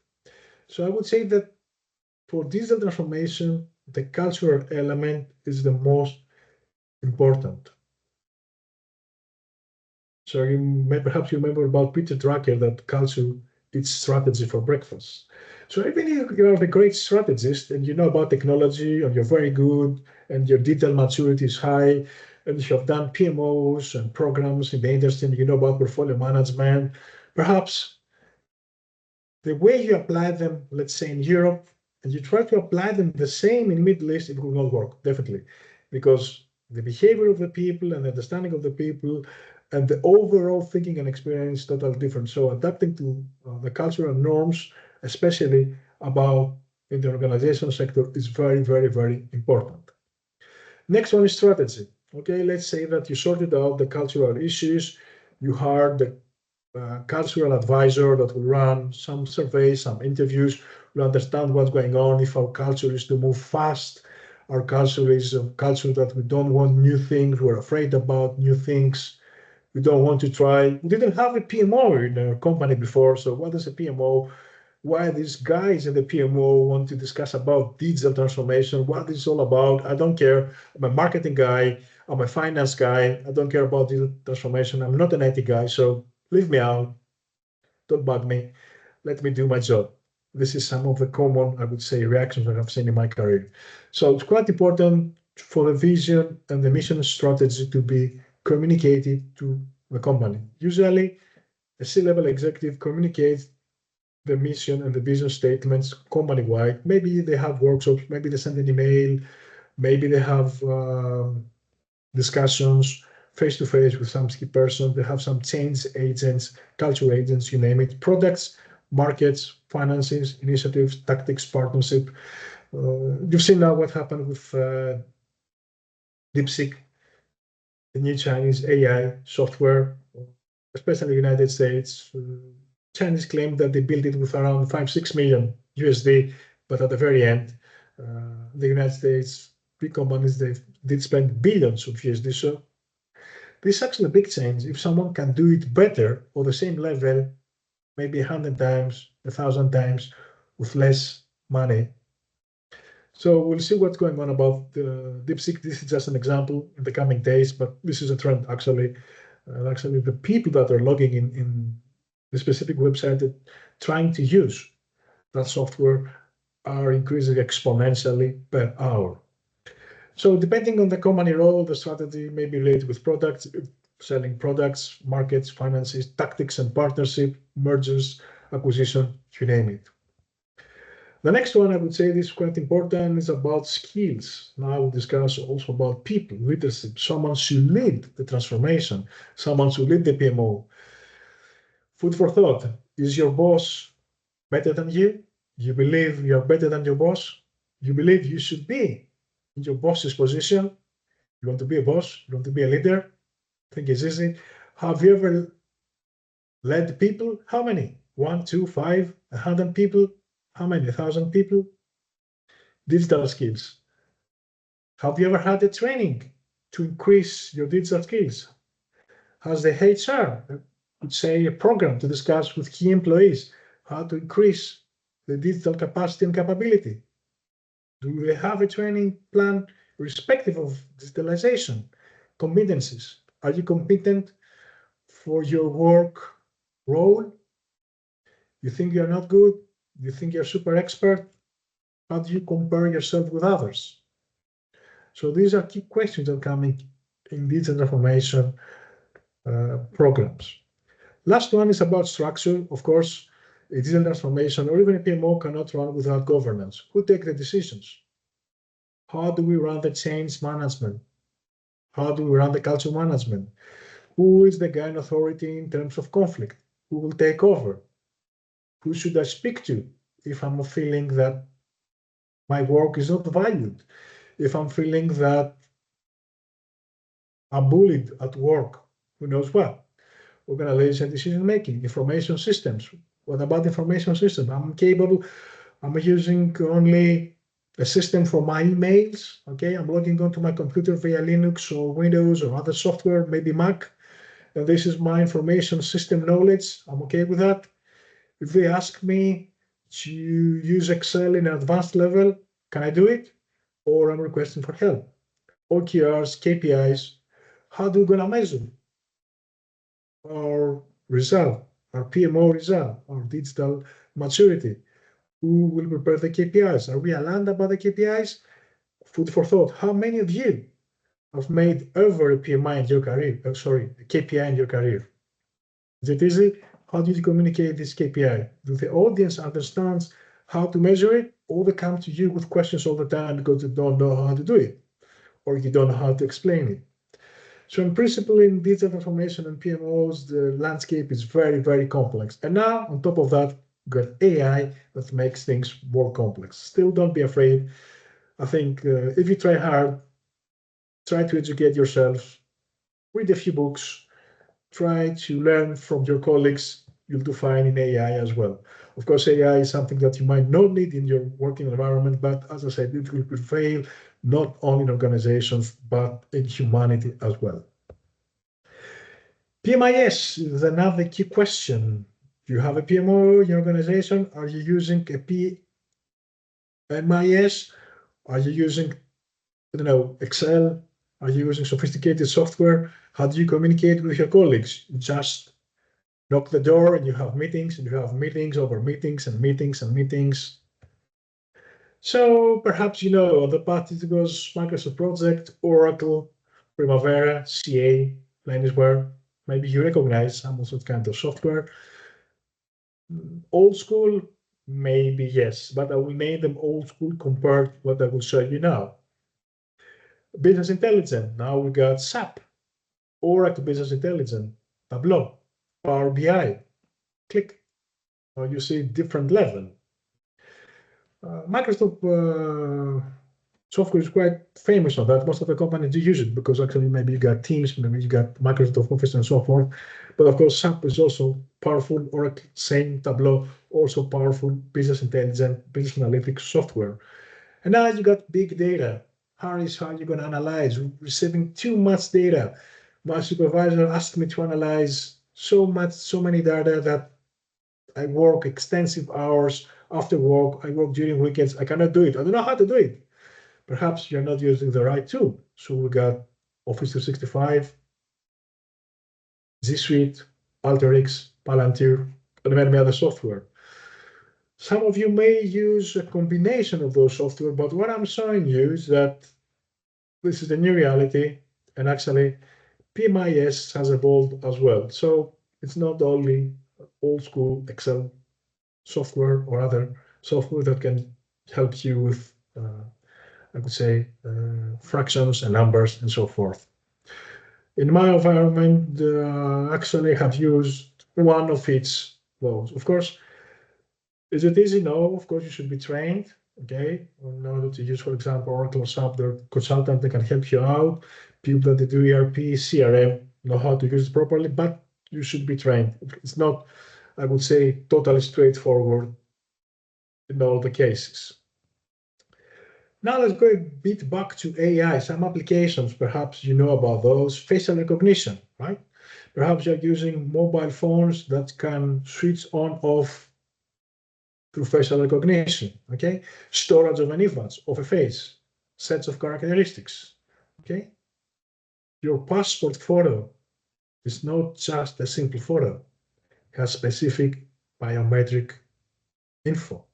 So I would say that for digital transformation, the cultural element is the most important. So perhaps you remember about Peter Drucker that culture is strategy for breakfast. So even if you are the great strategist and you know about technology and you're very good and your detail maturity is high and you have done PMOs and programs in the industry and you know about portfolio management, perhaps the way you apply them, let's say in Europe, and you try to apply them the same in the Middle East, it will not work, definitely, because the behavior of the people and the understanding of the people and the overall thinking and experience is totally different. So adapting to the cultural norms, especially about in the organizational sector, is very, very, very important. Next one is strategy. Okay, let's say that you sorted out the cultural issues, you hired the cultural advisor that will run some surveys, some interviews, will understand what's going on. If our culture is to move fast, our culture is a culture that we don't want new things, we're afraid about new things, we don't want to try. We didn't have a PMO in our company before, so what is a PMO? Why these guys in the PMO want to discuss about digital transformation, what it's all about. I don't care. I'm a marketing guy, I'm a finance guy, I don't care about digital transformation. I'm not an IT guy, so leave me out, don't bug me, let me do my job. This is some of the common, I would say, reactions that I've seen in my career. So it's quite important for the vision and the mission strategy to be communicated to the company. Usually, a C-level executive communicates the mission and the vision statements company-wide. Maybe they have workshops, maybe they send an email, maybe they have discussions face-to-face with some key person. They have some change agents, culture agents, you name it, products, markets, finances, initiatives, tactics, partnership. You've seen now what happened with DeepSeek, the new Chinese AI software, especially in the United States. Chinese claim that they built it with around 5-6 million USD, but at the very end, the United States, big companies, they did spend billions of USD. So this is actually a big change. If someone can do it better or the same level, maybe 100 times, 1,000 times with less money. So we'll see what's going on about the DeepSeek. This is just an example in the coming days, but this is a trend actually. Actually, the people that are logging in the specific website that trying to use that software are increasing exponentially per hour. So depending on the company role, the strategy may be related with products, selling products, markets, finances, tactics and partnership, mergers, acquisition, you name it. The next one, I would say this is quite important, is about skills. Now we'll discuss also about people, leadership. Someone should lead the transformation. Someone should lead the PMO. Food for thought. Is your boss better than you? You believe you are better than your boss? You believe you should be in your boss's position? You want to be a boss? You want to be a leader? I think it's easy. Have you ever led people? How many? 1, 2, 5, 100 people? How many? 1,000 people? Digital skills. Have you ever had a training to increase your digital skills? Has the HR, would say, a program to discuss with key employees how to increase the digital capacity and capability? Do they have a training plan irrespective of digitalization, competencies? Are you competent for your work role? You think you're not good? You think you're super expert? How do you compare yourself with others? So these are key questions that are coming in digital transformation programs. Last one is about structure. Of course, a digital transformation or even a PMO cannot run without governance. Who takes the decisions? How do we run the change management? How do we run the culture management? Who is the guy in authority in terms of conflict? Who will take over? Who should I speak to if I'm feeling that my work is not valued? If I'm feeling that I'm bullied at work, who knows what? Organization decision making, information systems. What about information system? I'm using only a system for my emails. Okay, I'm logging onto my computer via Linux or Windows or other software, maybe Mac. And this is my information system knowledge. I'm okay with that. If they ask me to use Excel in an advanced level, can I do it? Or I'm requesting for help. OKRs, KPIs, how do we gonna measure our result, our PMO result, our digital maturity? Who will prepare the KPIs? Are we aligned about the KPIs? Food for thought. How many of you have made ever a PMI in your career? A KPI in your career? Is it easy? How do you communicate this KPI? Do the audience understand how to measure it, or they come to you with questions all the time because they don't know how to do it, or you don't know how to explain it? So in principle, in digital transformation and PMOs, the landscape is very, very complex. And now, on top of that, we've got AI that makes things more complex. Still, don't be afraid. I think if you try hard, try to educate yourself, read a few books, try to learn from your colleagues, you'll do fine in AI as well. Of course, AI is something that you might not need in your working environment, but as I said, it will prevail not only in organizations, but in humanity as well. PMIS is another key question. Do you have a PMO in your organization? Are you using a PMIS? Are you using, Excel? Are you using sophisticated software? How do you communicate with your colleagues? You just knock the door and you have meetings, and you have meetings over meetings and meetings and meetings. So perhaps the path it goes Microsoft Project, Oracle, Primavera, CA, Planisware. Maybe you recognize some of that kind of software. Old school, maybe yes, but I will name them old school compared to what I will show you now. Business intelligence, now we got SAP, Oracle Business Intelligence, Tableau, Power BI, click. Now you see different level. Microsoft software is quite famous on that. Most of the companies do use it because actually maybe you got Teams, maybe you got Microsoft Office and so forth. But of course, SAP is also powerful. Oracle, same. Tableau, also powerful business intelligence, business analytics software. And now you got big data. Harris, how are you going to analyze? We're receiving too much data. My supervisor asked me to analyze so many data that I work extensive hours after work. I work during weekends. I cannot do it. I don't know how to do it. Perhaps you're not using the right tool. So we got Office 365, G Suite, Alteryx, Palantir, and many other software. Some of you may use a combination of those software, but what I'm showing you is that this is the new reality, and actually PMIS has evolved as well. So it's not only old school Excel software or other software that can help you with, I would say, fractions and numbers and so forth. In my environment, actually have used one of its those. Of course, is it easy? No, of course you should be trained, okay, in order to use, for example, Oracle or SAP, their consultant that can help you out. People that do ERP, CRM know how to use it properly, but you should be trained. It's not, I would say, totally straightforward in all the cases. Now let's go a bit back to AI, some applications, perhaps you know about those, facial recognition, right? Perhaps you're using mobile phones that can switch on off through facial recognition, okay? Storage of an image of a face, sets of characteristics, okay? Your passport photo is not just a simple photo. It has specific biometric info.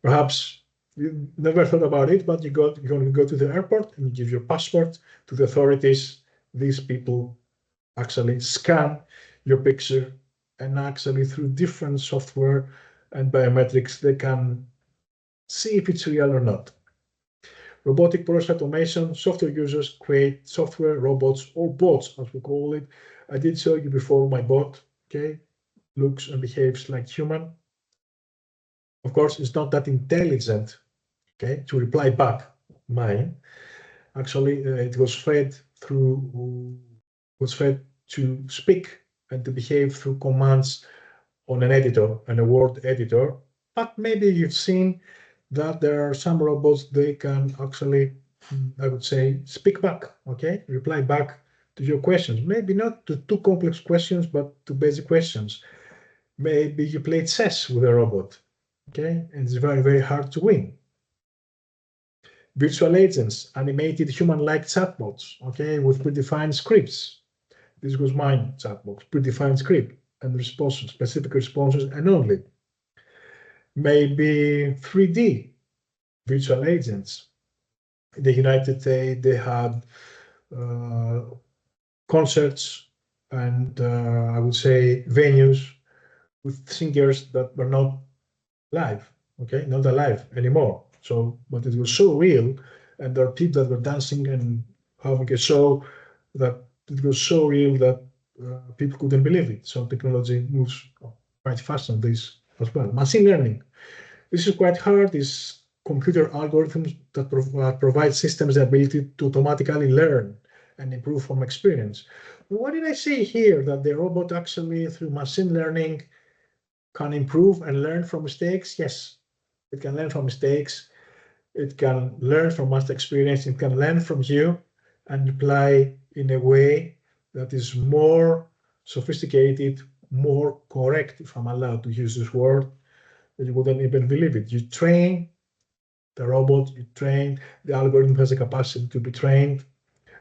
Perhaps you never thought about it, but you're going to go to the airport and you give your passport to the authorities. These people actually scan your picture, and actually through different software and biometrics, they can see if it's real or not. Robotic process automation, software users create software, robots, or bots, as we call it. I did show you before my bot, okay, looks and behaves like human. Of course, it's not that intelligent, okay, to reply back mine. Actually, it was fed to speak and to behave through commands on an editor and a word editor. But maybe you've seen that there are some robots, they can actually, I would say, speak back, okay, reply back to your questions. Maybe not to too complex questions, but to basic questions. Maybe you played chess with a robot, okay, and it's very, very hard to win. Virtual agents, animated human-like chatbots, okay, with predefined scripts. This was my chatbot, predefined script and responses, specific responses, and only. Maybe 3D virtual agents. In the United States, they had concerts and I would say venues with singers that were not live, okay, not alive anymore. So, but it was so real, and there are people that were dancing and having a show that it was so real that people couldn't believe it. So technology moves quite fast on this as well. Machine learning. This is quite hard. These computer algorithms that provide systems the ability to automatically learn and improve from experience. What did I say here? That the robot actually, through machine learning, can improve and learn from mistakes? Yes, it can learn from mistakes. It can learn from past experience. It can learn from you and apply in a way that is more sophisticated, more correct, if I'm allowed to use this word, that you wouldn't even believe it. You train the robot, you train the algorithm, has a capacity to be trained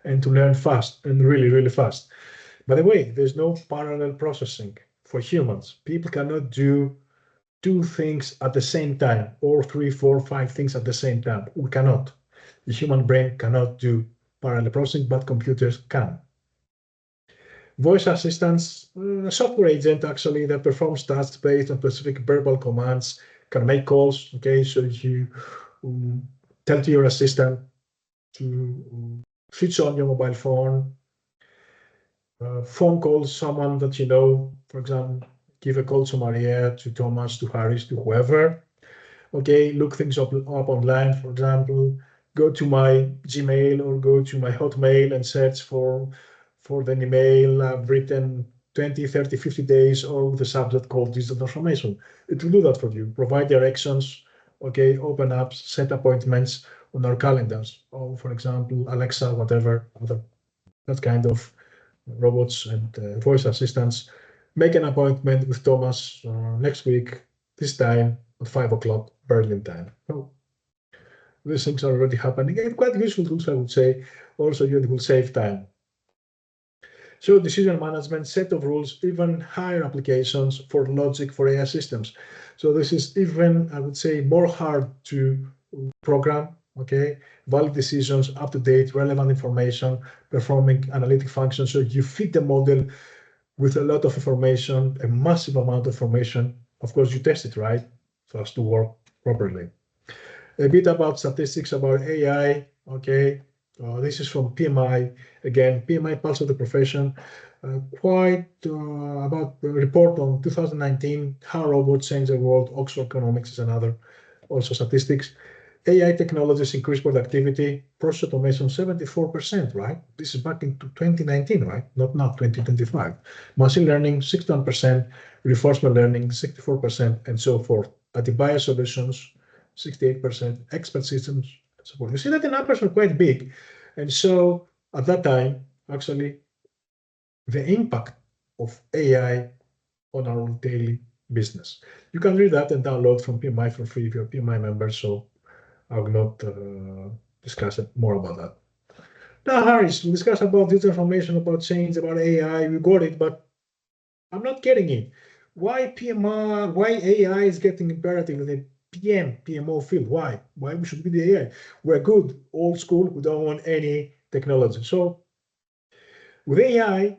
and to learn fast and really, really fast. By the way, there's no parallel processing for humans. People cannot do two things at the same time, or 3, 4, 5 things at the same time. We cannot. The human brain cannot do parallel processing, but computers can. Voice assistants, a software agent actually that performs tasks based on specific verbal commands, can make calls, okay, so you tell to your assistant to switch on your mobile phone, phone calls someone that you know, for example, give a call to Maria, to Thomas, to Harris, to whoever. Okay, look things up online, for example, go to my Gmail or go to my Hotmail and search for the email I've written 20, 30, 50 days or with a subject called digital transformation. It will do that for you, provide directions okay, open apps, set appointments on our calendars. Or for example, Alexa, whatever, other that kind of robots and voice assistants. Make an appointment with Thomas next week, this time at 5 o'clock Berlin time. So these things are already happening and quite useful tools, I would say. Also, you will save time. So decision management, set of rules, even higher applications for logic for AI systems. So this is even, I would say, more hard to program, okay? Valid decisions, up-to-date, relevant information, performing analytic functions. So you feed the model with a lot of information, a massive amount of information. Of course, you test it, right? So as to work properly. A bit about statistics about AI, okay? This is from PMI. Again, PMI Pulse of the Profession. Quite about the report on 2019, How Robots Change the World, Oxford Economics is another, also statistics. AI technologies increase productivity, process automation 74%, right? This is back in 2019, right? Not now, 2025. Machine learning 61%, reinforcement learning 64%, and so forth. Antibias solutions 68%, expert systems support. You see that the numbers are quite big. And so at that time, actually, the impact of AI on our daily business. You can read that and download from PMI for free if you're a PMI member. So I will not discuss it more about that. Now, Harris, we discussed about digital transformation, about change, about AI. We got it, but I'm not getting it. Why PMI? Why AI is getting imperative in the PMO field? Why? Why we should be the AI? We're good, old school. We don't want any technology. So with AI,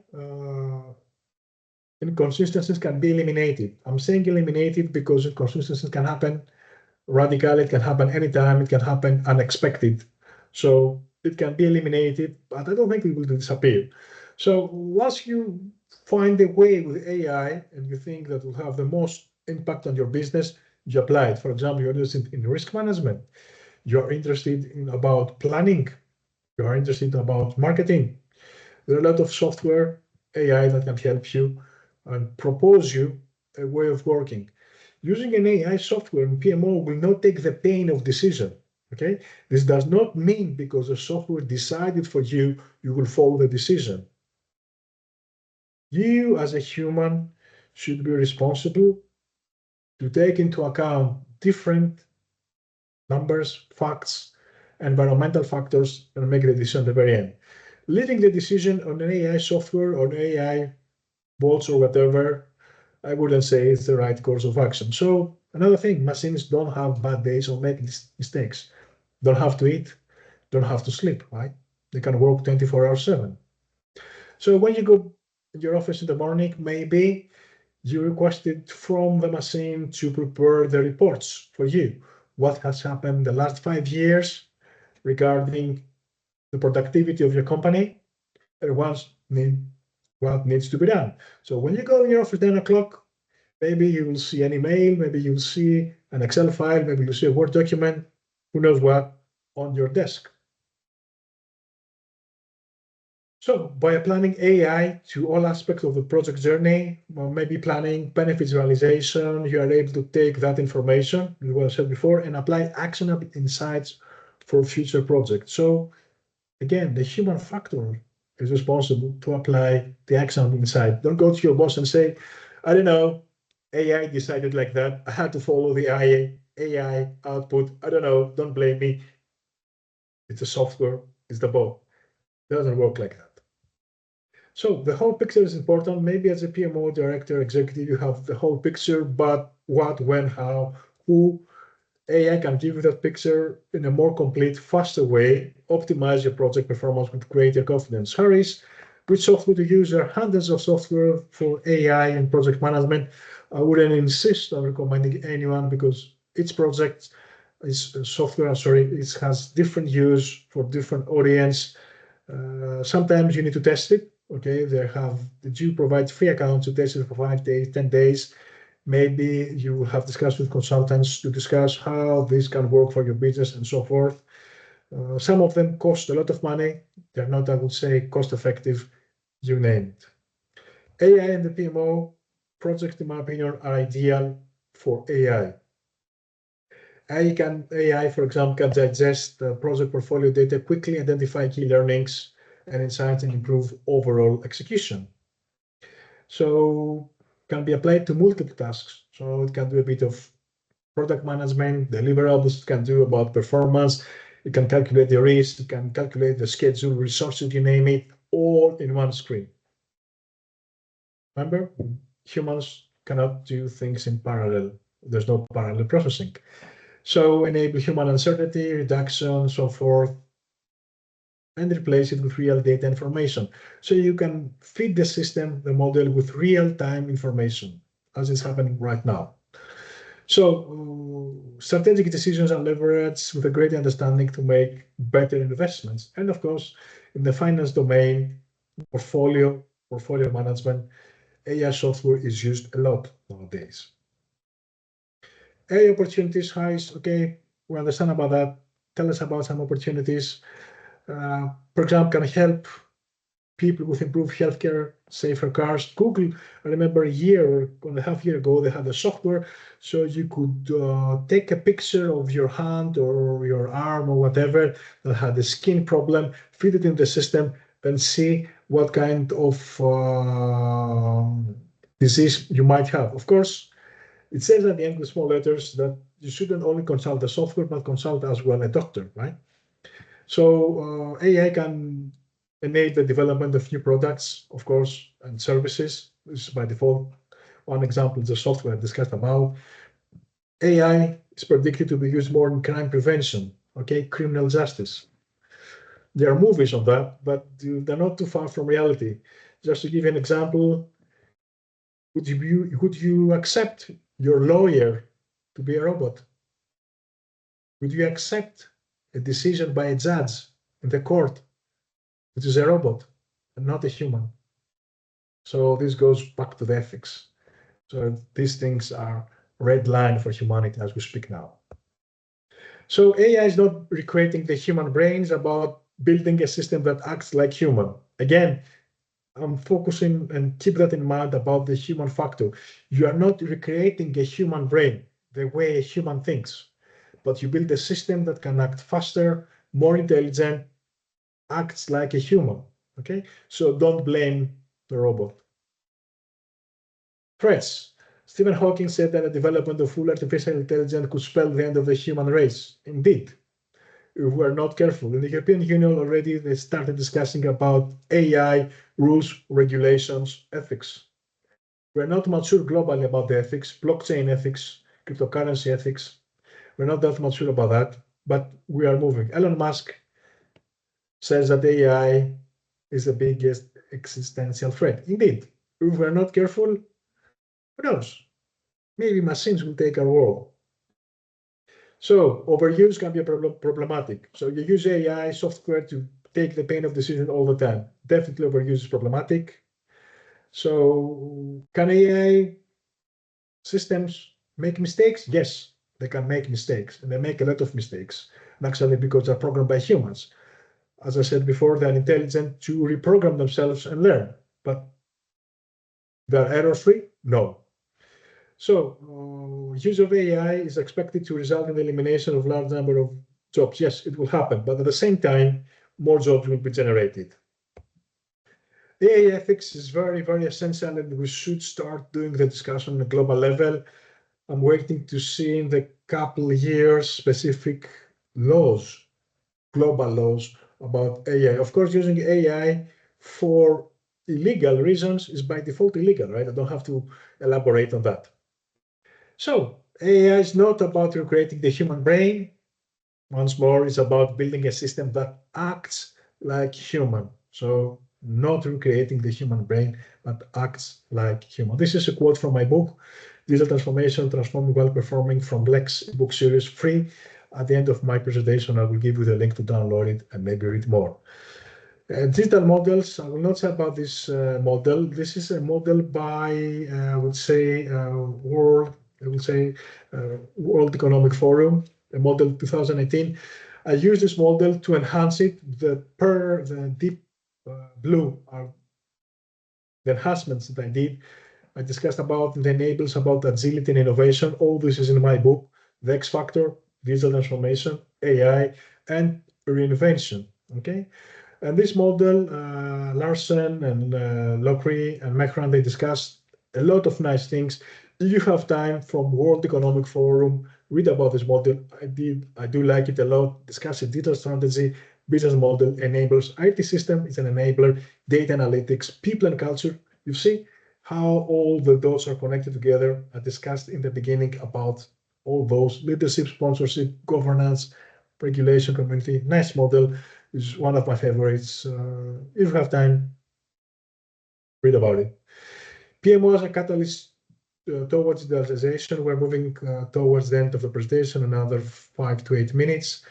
inconsistencies can be eliminated. I'm saying eliminated because inconsistencies can happen radical, it can happen anytime, it can happen unexpected. So it can be eliminated, but I don't think it will disappear. So once you find a way with AI and you think that will have the most impact on your business, you apply it. For example, you're interested in risk management, you're interested in about planning, you're interested about marketing. There are a lot of software AI that can help you and propose you a way of working. Using an AI software in PMO will not take the pain of decision. Okay, this does not mean because the software decided for you, you will follow the decision. You as a human should be responsible to take into account different numbers, facts, environmental factors, and make the decision at the very end. Leaving the decision on an AI software or an AI bots or whatever, I wouldn't say it's the right course of action. So another thing, machines don't have bad days or make mistakes. Don't have to eat, don't have to sleep, right? They can work 24 hours 7. So when you go in your office in the morning, maybe you requested from the machine to prepare the reports for you. What has happened the last 5 years regarding the productivity of your company and what needs to be done. So when you go in your office 10 o'clock, maybe you will see an email, maybe you'll see an Excel file, maybe you'll see a Word document, who knows what, on your desk. So by applying AI to all aspects of the project journey, or maybe planning, benefits realization, you are able to take that information, as I said before, and apply actionable insights for future projects. So again, the human factor is responsible to apply the actionable insight. Don't go to your boss and say, I don't know, AI decided like that. I had to follow the AI output. I don't know, don't blame me. It's the software, it's the bot. It doesn't work like that. So the whole picture is important. Maybe as a PMO director, executive, you have the whole picture, but what, when, how, who, AI can give you that picture in a more complete, faster way, optimize your project performance with greater confidence. Harris, which software to use? There are hundreds of software for AI and project management. I wouldn't insist on recommending anyone because each project is software, it has different use for different audience. Sometimes you need to test it. Okay, they do provide free accounts to test it for 5 days, 10 days. Maybe you will have discussed with consultants to discuss how this can work for your business and so forth. Some of them cost a lot of money. They're not, I would say, cost effective, you name it. AI and the PMO projects, in my opinion, are ideal for AI. AI, for example, can digest the project portfolio data, quickly identify key learnings and insights, and improve overall execution. So can be applied to multiple tasks. So it can do a bit of product management, deliverables, it can do about performance, it can calculate the risk, it can calculate the schedule, resources, you name it, all in one screen. Remember, humans cannot do things in parallel. There's no parallel processing. So enable human uncertainty, reduction, so forth, and replace it with real data information. So you can feed the system, the model, with real-time information, as is happening right now. So strategic decisions are leveraged with a great understanding to make better investments. And of course, in the finance domain, portfolio management, AI software is used a lot nowadays. AI opportunities, highs, okay, we understand about that. Tell us about some opportunities. For example, can help people with improved healthcare, safer cars. Google, I remember a year and a half year ago, they had a software so you could take a picture of your hand or your arm or whatever that had a skin problem, feed it in the system, and see what kind of disease you might have. Of course, it says at the end with small letters that you shouldn't only consult the software, but consult as well a doctor, right? So AI can enable the development of new products, of course, and services. This is by default. One example is the software discussed about. AI is predicted to be used more in crime prevention, okay, criminal justice. There are movies on that, but they're not too far from reality. Just to give you an example, would you accept your lawyer to be a robot? Would you accept a decision by a judge in the court, which is a robot and not a human? So this goes back to the ethics. So these things are red line for humanity as we speak now. So AI is not recreating the human brain, it's about building a system that acts like human. Again, I'm focusing and keep that in mind about the human factor. You are not recreating a human brain the way a human thinks, but you build a system that can act faster, more intelligent, acts like a human. Okay, so don't blame the robot. Threats. Stephen Hawking said that the development of full artificial intelligence could spell the end of the human race. Indeed, if we are not careful. In the European Union already, they started discussing about AI, rules, regulations, ethics. We're not mature globally about the ethics, blockchain ethics, cryptocurrency ethics. We're not that mature about that, but we are moving. Elon Musk says that AI is the biggest existential threat. Indeed, if we're not careful, who knows? Maybe machines will take our world. So overuse can be problematic. So you use AI software to take the pain of decision all the time. Definitely overuse is problematic. So can AI systems make mistakes? Yes, they can make mistakes, and they make a lot of mistakes. And actually, because they're programmed by humans. As I said before, they're intelligent to reprogram themselves and learn. But they're error-free? No. So use of AI is expected to result in the elimination of large number of jobs. Yes, it will happen, but at the same time, more jobs will be generated. AI ethics is very, very essential, and we should start doing the discussion on a global level. I'm waiting to see in the couple of years specific laws, global laws about AI. Of course, using AI for illegal reasons is by default illegal, right? I don't have to elaborate on that. So AI is not about recreating the human brain. Once more, it's about building a system that acts like human. So not recreating the human brain, but acts like human. This is a quote from my book, Digital Transformation, Transforming While Performing, from Lex book series, free. At the end of my presentation, I will give you the link to download it and maybe read more. Digital models, I will not say about this model. This is a model by, I would say, World Economic Forum, a model 2018. I use this model to enhance it. The deep blue are the enhancements that I did. I discussed about the enables, about agility and innovation. All this is in my book, The X Factor, digital transformation, AI, and reinvention. Okay, and this model, Larsen and Lockery and Macron, they discussed a lot of nice things. If you have time from World Economic Forum, read about this model. I do like it a lot. Discuss it, detailed strategy, business model, enablers, IT system is an enabler, data analytics, people and culture. You see how all the dots are connected together. I discussed in the beginning about all those: leadership, sponsorship, governance, regulation, community. Nice model. Is one of my favorites. If you have time, read about it. PMO as a catalyst towards digitalization. We're moving towards the end of the presentation, another 5 to 8 minutes.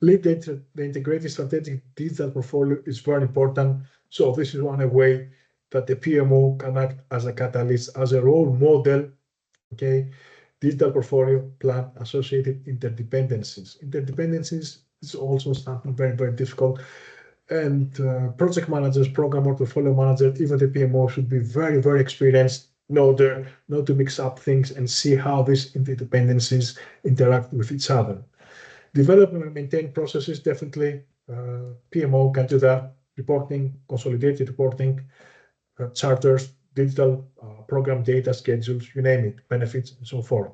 Lead the integrated strategic digital portfolio is very important. So this is one way that the PMO can act as a catalyst, as a role model. Okay, digital portfolio plan associated interdependencies. Interdependencies is also something very, very difficult. And project managers, program or portfolio managers, even the PMO should be very, very experienced in order not to mix up things and see how these interdependencies interact with each other. Develop and maintain processes, definitely. PMO can do that. Reporting, consolidated reporting, charters, digital program data, schedules, you name it, benefits, and so forth.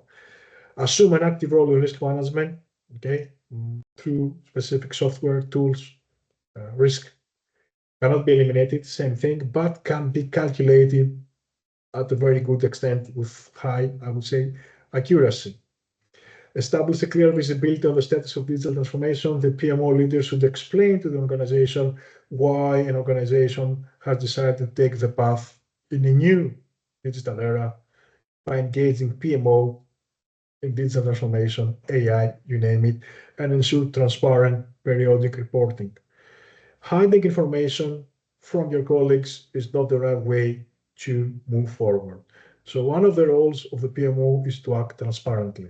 Assume an active role in risk management, okay, through specific software tools. Risk cannot be eliminated, same thing, but can be calculated at a very good extent with high, I would say, accuracy. Establish a clear visibility on the status of digital transformation. The PMO leader should explain to the organization why an organization has decided to take the path in a new digital era by engaging PMO in digital transformation, AI, you name it, and ensure transparent periodic reporting. Hiding information from your colleagues is not the right way to move forward. So one of the roles of the PMO is to act transparently.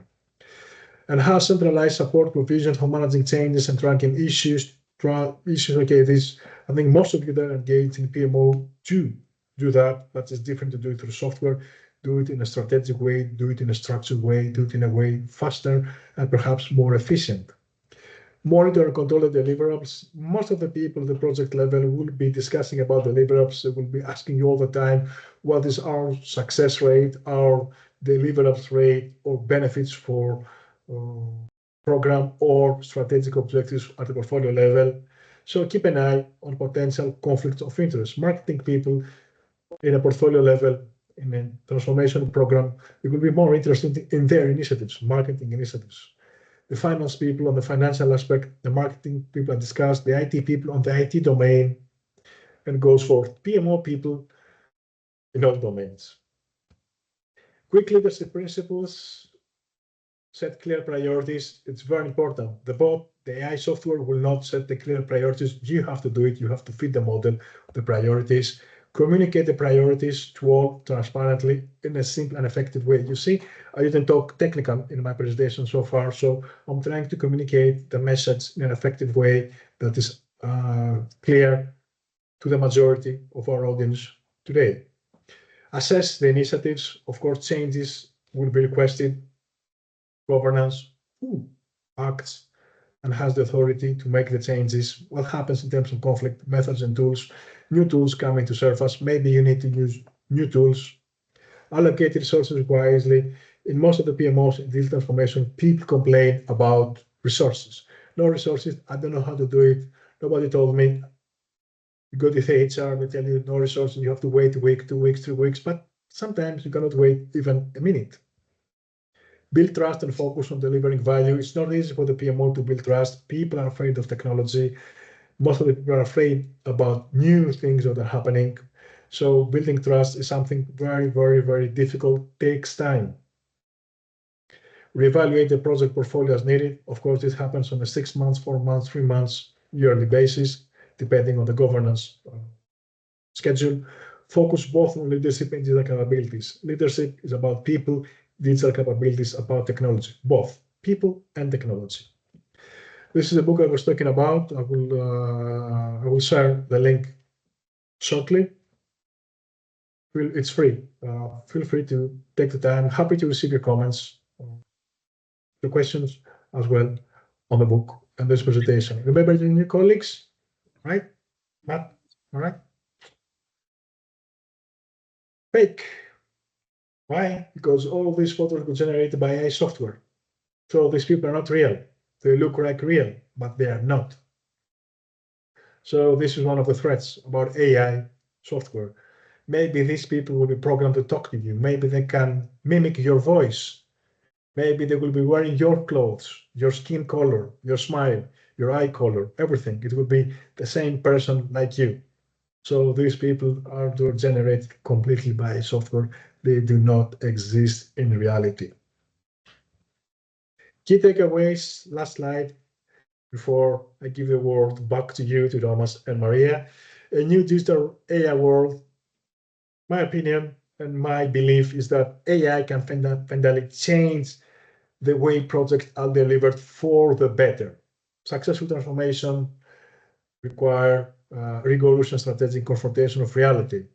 And have centralized support provision for managing changes and tracking issues. Okay, this, I think most of you that are engaged in PMO do that, but it's different to do it through software. Do it in a strategic way, do it in a structured way, do it in a way faster and perhaps more efficient. Monitor and control the deliverables. Most of the people at the project level will be discussing about deliverables. They will be asking you all the time, what is our success rate, our deliverables rate, or benefits for program or strategic objectives at the portfolio level. So keep an eye on potential conflicts of interest. Marketing people in a portfolio level, in a transformation program, it will be more interested in their initiatives, marketing initiatives. The finance people on the financial aspect, the marketing people are discussed, the IT people on the IT domain, and goes forth. PMO people in all domains. Quick leadership principles, set clear priorities. It's very important. The AI software will not set the clear priorities. You have to do it. You have to fit the model, the priorities. Communicate the priorities to all transparently in a simple and effective way. You see, I didn't talk technical in my presentation so far, so I'm trying to communicate the message in an effective way that is clear to the majority of our audience today. Assess the initiatives. Of course, changes will be requested. Governance, who acts and has the authority to make the changes, what happens in terms of conflict, methods and tools, new tools coming to surface, maybe you need to use new tools, allocate resources wisely. In most of the PMOs in digital transformation, people complain about resources. No resources, I don't know how to do it, nobody told me. You go to the HR, they tell you no resources, you have to wait a week, 2 weeks, 3 weeks, but sometimes you cannot wait even a minute. Build trust and focus on delivering value. It's not easy for the PMO to build trust. People are afraid of technology. Most of the people are afraid about new things that are happening. So building trust is something very, very, very difficult, takes time. Reevaluate the project portfolio as needed. Of course, this happens on a 6 months, 4 months, 3 months, yearly basis, depending on the governance schedule. Focus both on leadership and digital capabilities. Leadership is about people, digital capabilities about technology, both people and technology. This is a book I was talking about. I will share the link shortly. It's free. Feel free to take the time. Happy to receive your comments. the questions as well on the book and this presentation. Remember your new colleagues, right? Matt, all right? Fake. Why? Because all these photos were generated by AI software. So these people are not real. They look like real, but they are not. So this is one of the threats about AI software. Maybe these people will be programmed to talk to you. Maybe they can mimic your voice. Maybe they will be wearing your clothes, your skin color, your smile, your eye color, everything. It will be the same person like you. So these people are generated completely by software. They do not exist in reality. Key takeaways, last slide, before I give the word back to you, to Thomas and Maria. A new digital AI world, my opinion and my belief is that AI can fundamentally change the way projects are delivered for the better. Successful transformation require rigorous and strategic confrontation of reality.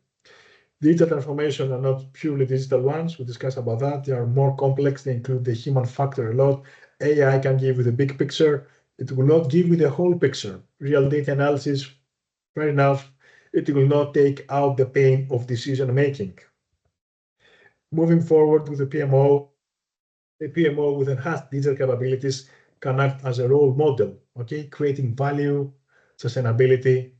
Digital transformation are not purely digital ones. We discussed about that. They are more complex. They include the human factor a lot. AI can give you the big picture. It will not give you the whole picture. Real data analysis, fair enough. It will not take out the pain of decision making. Moving forward with the PMO with enhanced digital capabilities can act as a role model, okay, creating value, sustainability,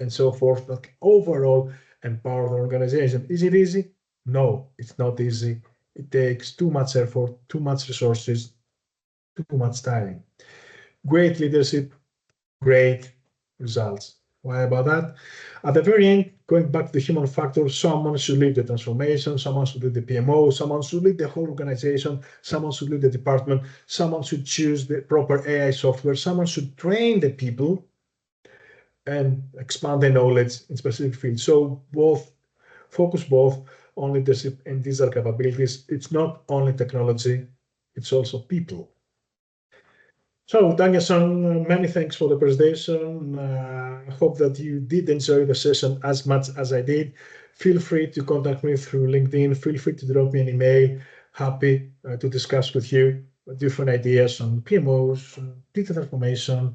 and so forth, but overall empower the organization. Is it easy? No, it's not easy. It takes too much effort, too much resources, too much time. Great leadership, great results. Why about that? At the very end, going back to the human factor, someone should lead the transformation, someone should lead the PMO, someone should lead the whole organization, someone should lead the department, someone should choose the proper AI software, someone should train the people and expand their knowledge in specific fields. So focus both on leadership and digital capabilities. It's not only technology, it's also people. So, Danielson, many thanks for the presentation. I hope that you did enjoy the session as much as I did. Feel free to contact me through LinkedIn. Feel free to drop me an email. Happy to discuss with you different ideas on PMOs, digital transformation,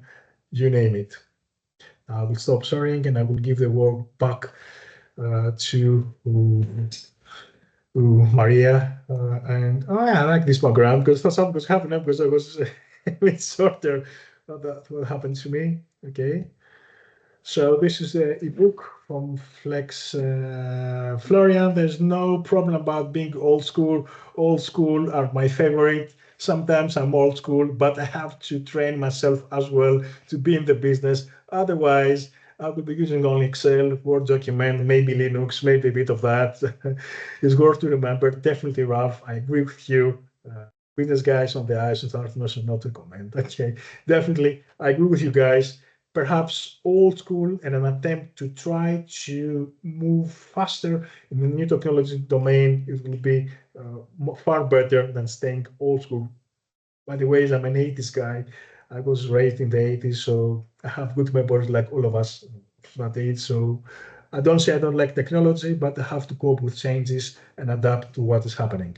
you name it. I will stop sharing and I will give the word back to Maria. And I like this background because something was happening because I was a bit shorter. That will happen to me. Okay. So this is the ebook from Flex Florian. There's no problem about being old school. Old school are my favorite. Sometimes I'm old school, but I have to train myself as well to be in the business. Otherwise, I will be using only Excel, Word document, maybe Linux, maybe a bit of that. It's worth to remember. Definitely, Ralph, I agree with you. Business guys on the ice and entrepreneurs not to comment. Okay, definitely, I agree with you guys. Perhaps old school and an attempt to try to move faster in the new technology domain, it will be far better than staying old school. By the way, I'm an 80s guy. I was raised in the 80s, so I have good memories like all of us at that age. So I don't say I don't like technology, but I have to cope with changes and adapt to what is happening.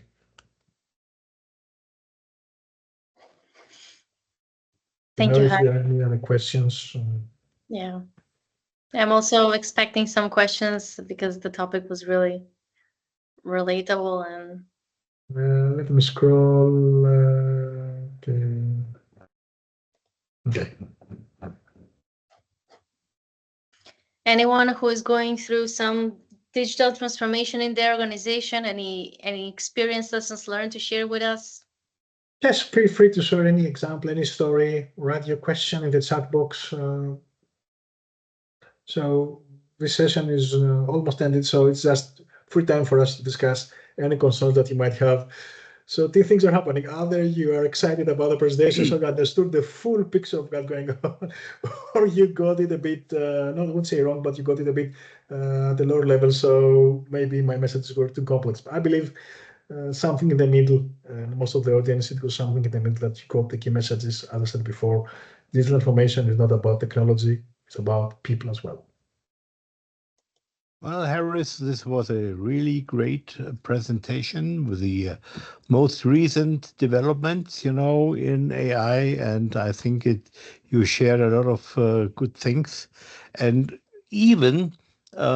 Thank you, If there are any other questions. Yeah. I'm also expecting some questions because the topic was really relatable and let me scroll. Okay. Okay. anyone who is going through some digital transformation in their organization, any experience, lessons learned to share with us? Yes, feel free to share any example, any story, write your question in the chat box. So this session is almost ended, so it's just free time for us to discuss any concerns that you might have. So two things are happening. Either you are excited about the presentation, so you understood the full picture of what's going on, or you got it a bit, no, I wouldn't say wrong, but you got it a bit the lower level. So maybe my messages were too complex. But I believe something in the middle, most of the audience, it was something in the middle that you got the key messages. As I said before, digital information is not about technology, it's about people as well. Well, Harris, this was a really great presentation with the most recent developments, in AI, and I think you shared a lot of good things, and even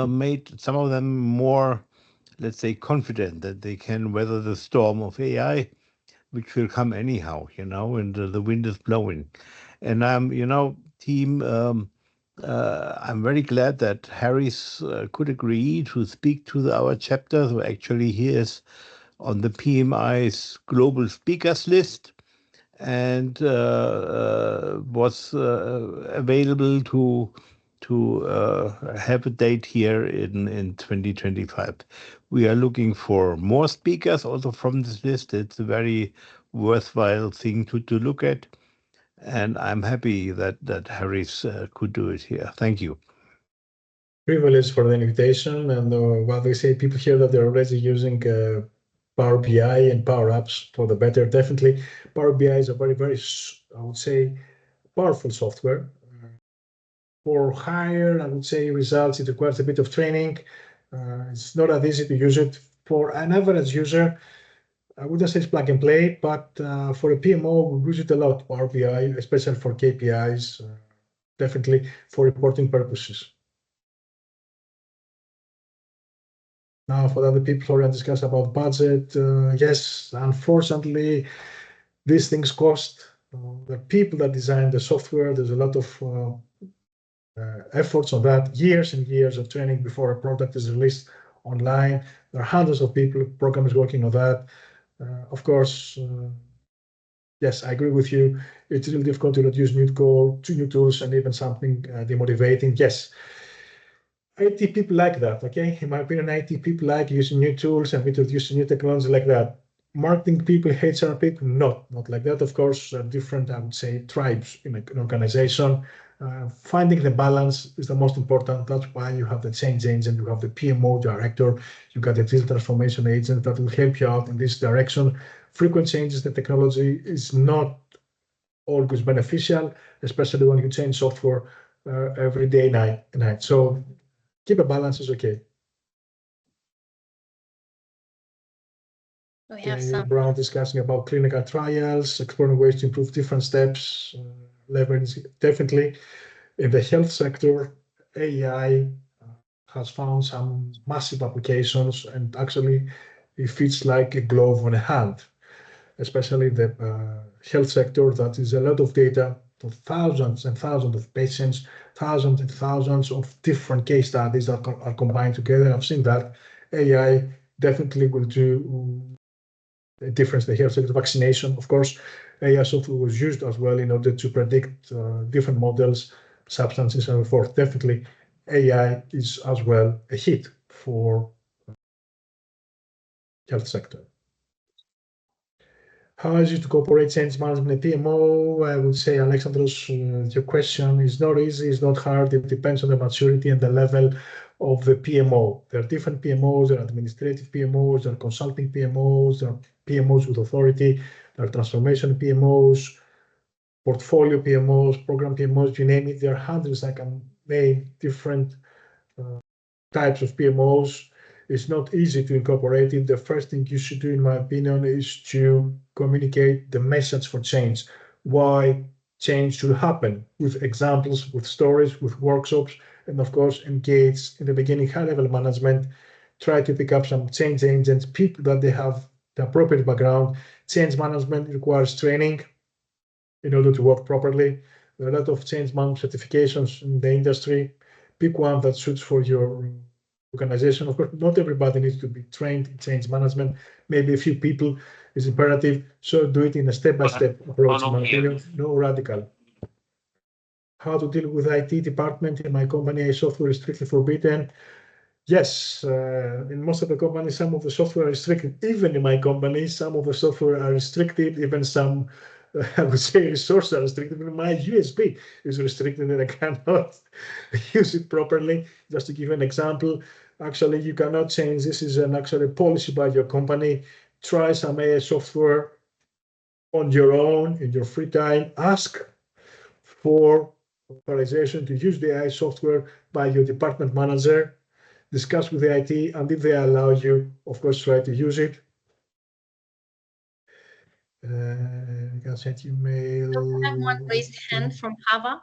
made some of them more, let's say, confident that they can weather the storm of AI, which will come anyhow, and the wind is blowing. And team. I'm very glad that Harris could agree to speak to our chapter. So actually, he is on the PMI's global speakers list and was available to have a date here in 2025. We are looking for more speakers also from this list. It's a very worthwhile thing to look at. And I'm happy that Harris could do it here. Thank you. Privilege for the invitation, and what they say, people here that they're already using Power BI and Power Apps for the better. Definitely, Power BI is a very, very, I would say, powerful software. For higher, I would say, results, it requires a bit of training. It's not that easy to use it. For an average user, I wouldn't say it's plug and play, but for a PMO, we use it a lot, Power BI, especially for KPIs, definitely for reporting purposes. Now, for the other people who are discuss about budget, yes, unfortunately, these things cost. The people that design the software, there's a lot of efforts on that, years and years of training before a product is released online. There are hundreds of people, programmers working on that. Of course, yes, I agree with you. It's really difficult to introduce new code, to new tools, and even something demotivating. Yes, IT people like that, okay? In my opinion, IT people like using new tools and introducing new technology like that. Marketing people, HR people, not like that. Of course, different, I would say, tribes in an organization. Finding the balance is the most important. That's why you have the change agent, you have the PMO director, you got the digital transformation agent that will help you out in this direction. Frequent changes in technology is not always beneficial, especially when you change software every day, night. So keep a balance is okay. We have some Brown discussing about clinical trials, exploring ways to improve different steps, leverage definitely. In the health sector, AI has found some massive applications, and actually it fits like a glove on a hand, especially the health sector that is a lot of data for thousands and thousands of patients, thousands and thousands of different case studies that are combined together. I've seen that AI definitely will do a difference. The health sector vaccination, of course, AI software was used as well in order to predict different models, substances, and so forth. Definitely, AI is as well a hit for health sector. How is it to incorporate change management in PMO? I would say, Alexandros, your question is not easy, it's not hard. It depends on the maturity and the level of the PMO. There are different PMOs, there are administrative PMOs, there are consulting PMOs, there are PMOs with authority, there are transformation PMOs, portfolio PMOs, program PMOs, you name it. There are hundreds. I can name different types of PMOs. It's not easy to incorporate it. The first thing you should do, in my opinion, is to communicate the message for change, why change should happen, with examples, with stories, with workshops, and of course, engage in the beginning high-level management. Try to pick up some change agents, people that they have the appropriate background. Change management requires training in order to work properly. There are a lot of change management certifications in the industry. Pick one that suits for your organization. Of course, not everybody needs to be trained in change management. Maybe a few people is imperative. So do it in a step-by-step approach, in my opinion, no radical. How to deal with IT department in my company, software is strictly forbidden. Yes, in most of the companies, some of the software are restricted. Even in my company, some of the software are restricted. Even some, I would say, resources are restricted. Even my USB is restricted and I cannot use it properly. Just to give an example, actually, you cannot change. This is an actually policy by your company. Try some AI software on your own, in your free time. Ask for authorization to use the AI software by your department manager. discuss with the IT, and if they allow you, of course, try to use it. You can send email. I have one raised hand from Hava.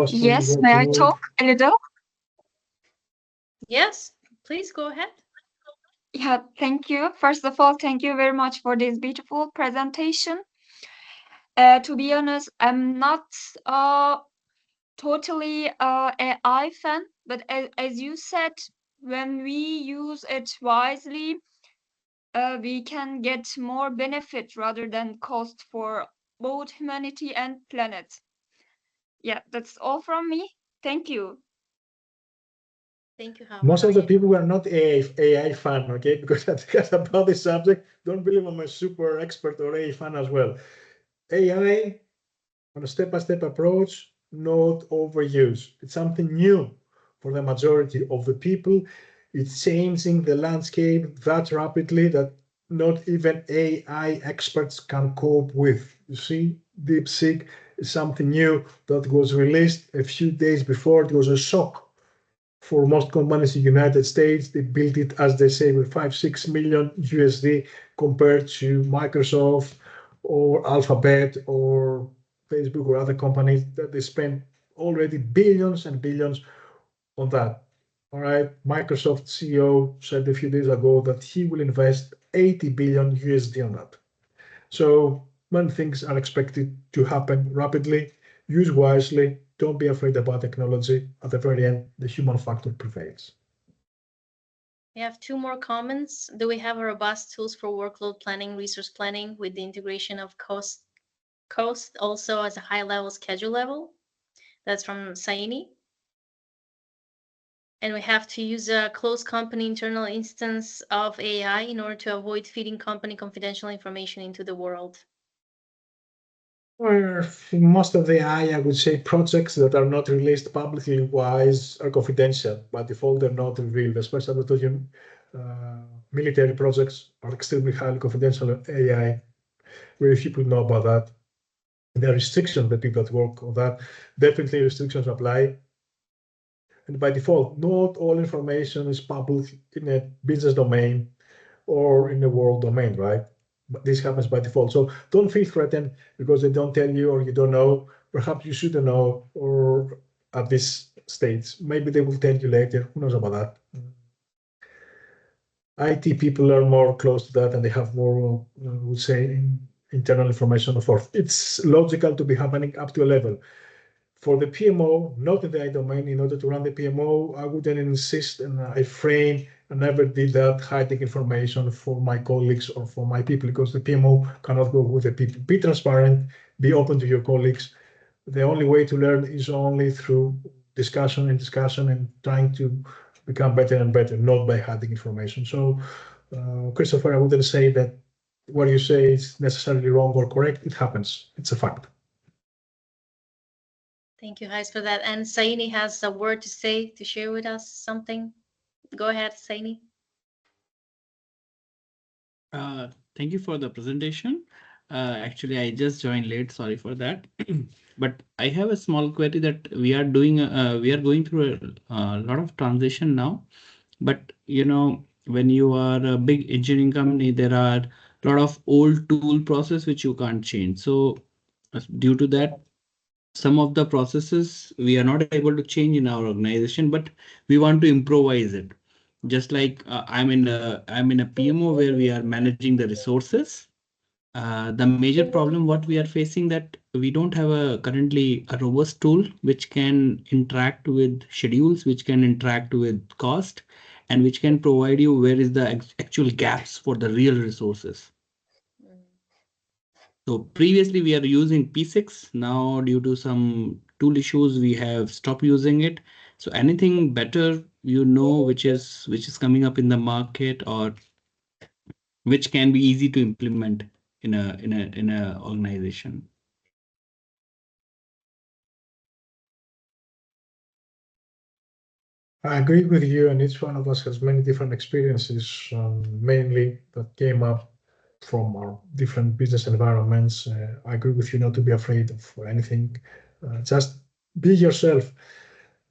Yes, may I talk a little? Yes, please go ahead. Yeah, thank you. First of all, thank you very much for this beautiful presentation. To be honest, I'm not totally AI fan, but as you said, when we use it wisely, we can get more benefit rather than cost for both humanity and planet. Yeah, that's all from me. Thank you. Thank you, Hava. Most of the people who are not AI fan, okay, because I discussed about this subject, don't believe I'm a super expert or AI fan as well. AI on a step-by-step approach, not overuse. It's something new for the majority of the people. It's changing the landscape that rapidly that not even AI experts can cope with. You see, DeepSeek is something new that was released a few days before. It was a shock for most companies in the United States. They built it, as they say, with 5-6 million USD compared to Microsoft or Alphabet or Facebook or other companies that they spend already billions and billions on that. All right, Microsoft CEO said a few days ago that he will invest 80 billion USD on that. So when things are expected to happen rapidly, use wisely, don't be afraid about technology. At the very end, the human factor prevails. We have two more comments. Do we have robust tools for workload planning, resource planning with the integration of cost also as a high level schedule level? That's from Saini. And we have to use a closed company internal instance of AI in order to avoid feeding company confidential information into the world. Or most of the AI, I would say, projects that are not released publicly wise are confidential. By default, they're not revealed, especially with military projects are extremely highly confidential AI. Very few people know about that. There are restrictions that people that work on that. Definitely restrictions apply. And by default, not all information is public in a business domain or in the world domain, right? But this happens by default. So don't feel threatened because they don't tell you or you don't know. Perhaps you shouldn't know, or at this stage, maybe they will tell you later. Who knows about that? IT people are more close to that and they have more, I would say, internal information. Of course, it's logical to be happening up to a level. For the PMO, not in the AI domain, in order to run the PMO, I wouldn't insist and I frame and never did that hiding information for my colleagues or for my people because the PMO cannot go with the people. Be transparent, be open to your colleagues. The only way to learn is only through discussion and trying to become better and better, not by hiding information. So, Christopher, I wouldn't say that what you say is necessarily wrong or correct. It happens. It's a fact. Thank you, Hais, for that. And Saini has a word to say, to share with us something. Go ahead, Saini. Thank you for the presentation. Actually, I just joined late. Sorry for that. But I have a small query that we are going through a lot of transition now. But when you are a big engineering company, there are a lot of old tool process which you can't change. So due to that, some of the processes we are not able to change in our organization, but we want to improvise it. Just like I'm in a PMO where we are managing the resources. The major problem what we are facing that we don't have currently a robust tool which can interact with schedules, which can interact with cost, and which can provide you where is the actual gaps for the real resources. So previously we are using P6. Now due to some tool issues, we have stopped using it. So anything better, which is coming up in the market or which can be easy to implement in a organization. I agree with you, and each one of us has many different experiences, mainly that came up from our different business environments. I agree with you not to be afraid of anything. Just be yourself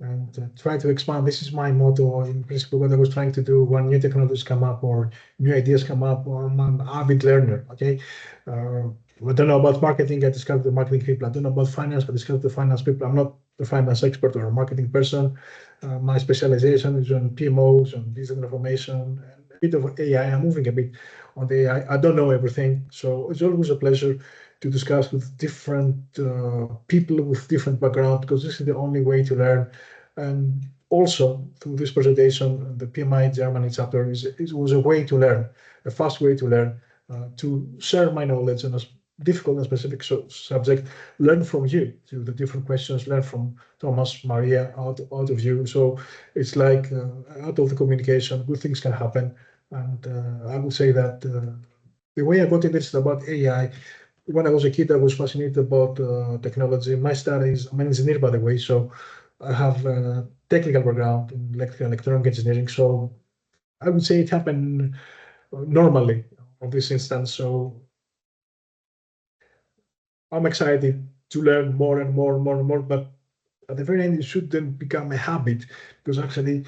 and try to expand. This is my motto in principle, what I was trying to do when new technologies come up or new ideas come up. I'm an avid learner, okay? I don't know about marketing, I discovered the marketing people. I don't know about finance, I discovered the finance people. I'm not a finance expert or a marketing person. My specialization is on PMOs, on digital information, and a bit of AI. I'm moving a bit on the AI. I don't know everything, so it's always a pleasure to discuss with different people with different background, because this is the only way to learn. And also through this presentation, the PMI Germany chapter was a way to learn, a fast way to learn, to share my knowledge on a difficult and specific subject, learn from you to the different questions, learn from Thomas, Maria, out of you. So it's like out of the communication, good things can happen. And I would say that the way I got interested about AI, when I was a kid, I was fascinated about technology. My studies, I'm an engineer, by the way, so I have a technical background in electrical and electronic engineering. So I would say it happened normally on this instance. So I'm excited to learn more and more and more and more. But at the very end, it shouldn't become a habit, because actually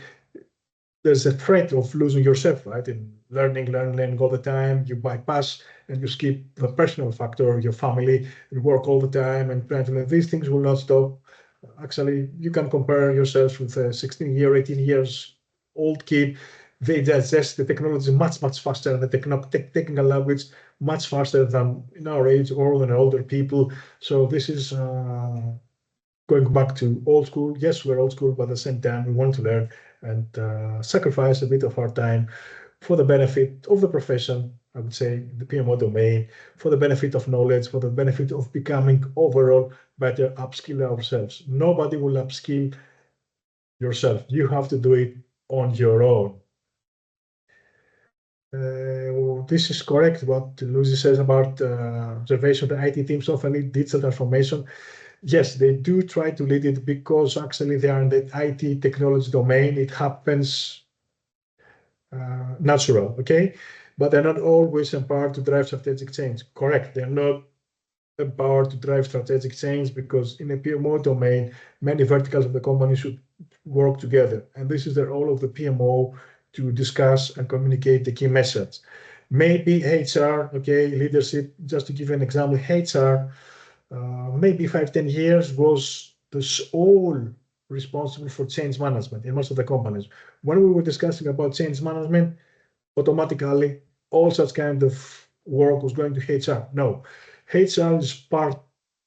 there's a threat of losing yourself, right? In learning all the time, you bypass and you skip the personal factor, your family, you work all the time and trying to learn. These things will not stop. Actually, you can compare yourself with a 16-year, 18 years old kid. They digest the technology much, much faster, and the technical language much faster than in our age or than older people. So this is going back to old school. Yes, we're old school, but at the same time, we want to learn and sacrifice a bit of our time for the benefit of the profession, I would say, the PMO domain, for the benefit of knowledge, for the benefit of becoming overall better, upskill ourselves. Nobody will upskill yourself. You have to do it on your own. This is correct what Lucy says about observation. The IT teams often lead digital transformation. Yes, they do try to lead it because actually they are in the IT technology domain. It happens natural, okay? But they're not always empowered to drive strategic change. Correct, they're not empowered to drive strategic change because in a PMO domain, many verticals of the company should work together. And this is the role of the PMO to discuss and communicate the key message. Maybe HR, okay, leadership, just to give you an example, HR, maybe 5-10 years was the sole responsible for change management in most of the companies. When we were discussing about change management, automatically all such kind of work was going to HR. No, HR is part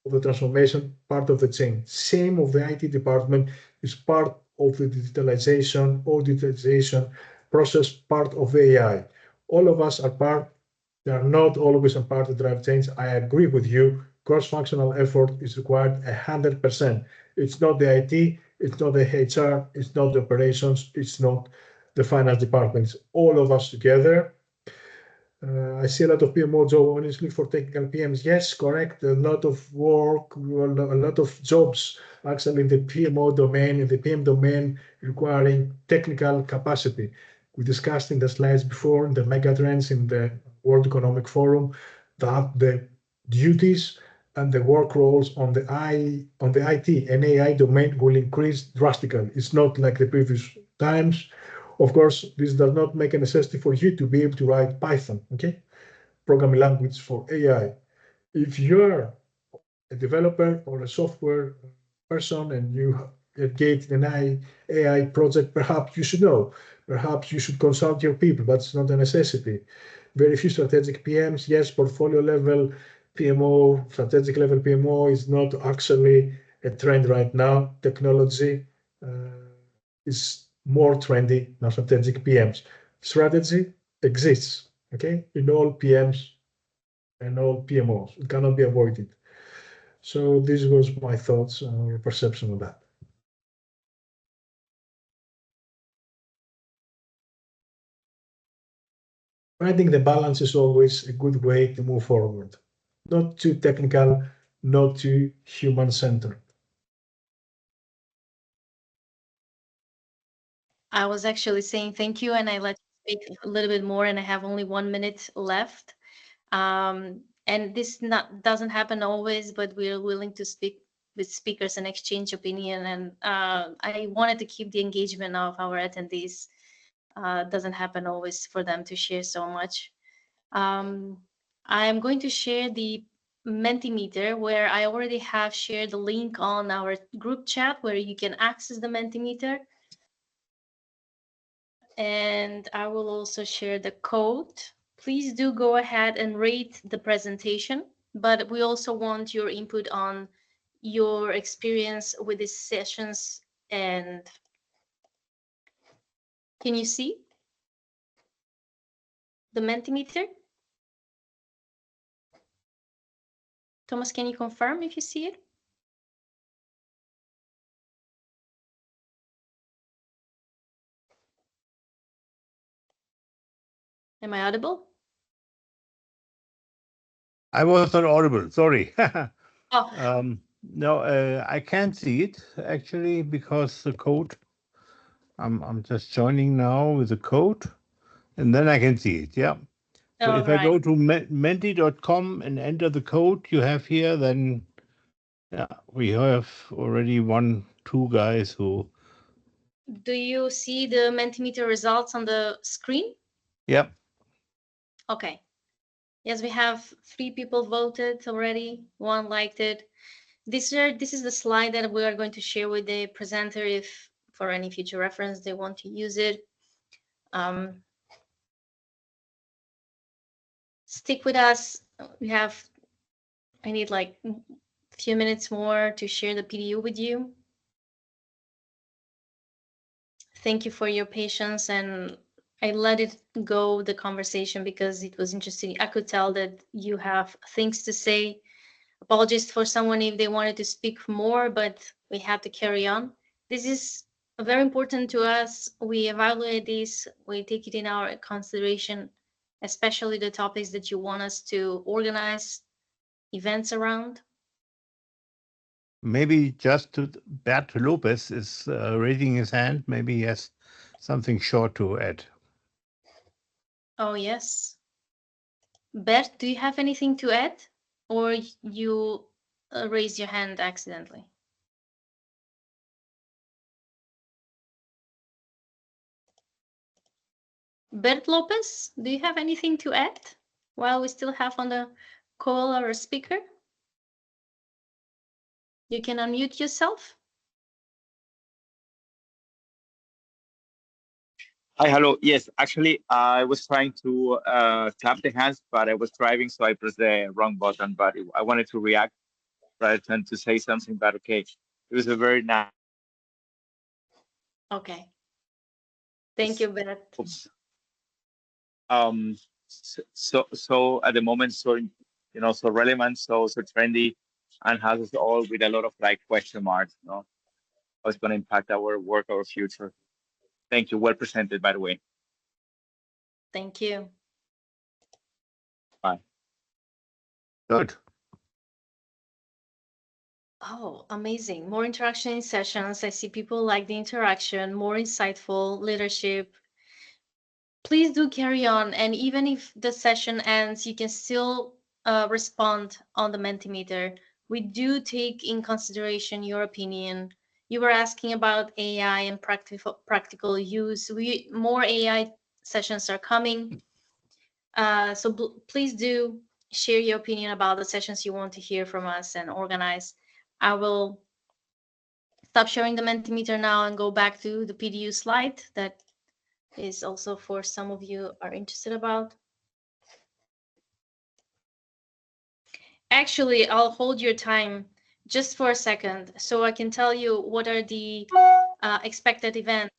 of the transformation, part of the change. Same of the IT department is part of the digitalization or digitalization process, part of the AI. All of us are part. They are not always a part to drive change. I agree with you. Cross-functional effort is required 100%. It's not the IT, it's not the HR, it's not the operations, it's not the finance departments. All of us together. I see a lot of PMO job honestly for technical PMs. Yes, correct. A lot of work, a lot of jobs actually in the PMO domain, in the PM domain, requiring technical capacity. We discussed in the slides before, in the megatrends in the World Economic Forum, that the duties and the work roles on the IT and AI domain will increase drastically. It's not like the previous times. Of course, this does not make a necessity for you to be able to write Python, okay? Programming language for AI. If you're a developer or a software person and you engage in an AI project, perhaps you should know. Perhaps you should consult your people, but it's not a necessity. Very few strategic PMs, yes, portfolio level PMO, strategic level PMO is not actually a trend right now. Technology is more trendy than strategic PMs. Strategy exists, okay, in all PMs and all PMOs. It cannot be avoided. So this was my thoughts or perception of that. Finding the balance is always a good way to move forward. Not too technical, not too human-centered. I was actually saying thank you, and I let you speak a little bit more, and I have only 1 minute left. And this doesn't happen always, but we are willing to speak with speakers and exchange opinion. And I wanted to keep the engagement of our attendees. Doesn't happen always for them to share so much. I'm going to share the Mentimeter, where I already have shared the link on our group chat where you can access the Mentimeter. And I will also share the code. Please do go ahead and rate the presentation, but we also want your input on your experience with these sessions. And can you see the Mentimeter? Thomas, can you confirm if you see it? Am I audible? I was not audible, sorry. Oh, No, I can't see it actually because the code, I'm just joining now with the code and then I can see it, yeah. So all if I right. go to menti.com and enter the code you have here, then yeah, we have already two guys who. Do you see the Mentimeter results on the screen? Yep. Okay. Yes, we have 3 people voted already. 1 liked it. This is the slide that we are going to share with the presenter if for any future reference they want to use it. Stick with us. I need like a few minutes more to share the PDU with you. Thank you for your patience, and I let it go, the conversation, because it was interesting. I could tell that you have things to say. Apologies for someone if they wanted to speak more, but we had to carry on. This is very important to us. We evaluate this, we take it in our consideration, especially the topics that you want us to organize events around. Maybe just to Bert Lopez is raising his hand. Maybe he has something short to add. Oh, yes. Bert, do you have anything to add? Or you raise your hand accidentally? Bert Lopez, do you have anything to add while we still have on the call our speaker? You can unmute yourself. Hi, hello. Yes, actually, I was trying to clap the hands, but I was driving, so I pressed the wrong button. But I wanted to react rather than to say something. But okay, it was a very nice. Okay. Thank you, Bert. Oops. So at the moment, so so relevant, so trendy, and has us all with a lot of like question marks. How it's going to impact our work, our future. Thank you. Well presented, by the way. Thank you. Bye. Good. Oh, amazing. More interaction in sessions. I see people like the interaction, more insightful leadership. Please do carry on. And even if the session ends, you can still respond on the Mentimeter. We do take in consideration your opinion. You were asking about AI and practical use. More AI sessions are coming. So please do share your opinion about the sessions you want to hear from us and organize. I will stop sharing the Mentimeter now and go back to the PDU slide that is also for some of you are interested about. Actually, I'll hold your time just for a second so I can tell you what are the expected events.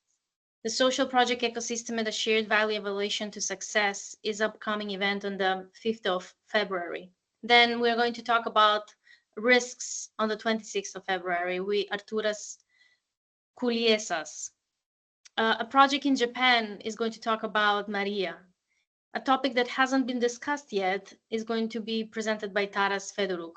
The Social Project Ecosystem and the Shared Value Evaluation to Success is upcoming event on the 5th of February. Then we're going to talk about risks on the 26th of February with Arturas Kuliesas. A project in Japan is going to talk about Maria. A topic that hasn't been discussed yet is going to be presented by Taras Fedoruk.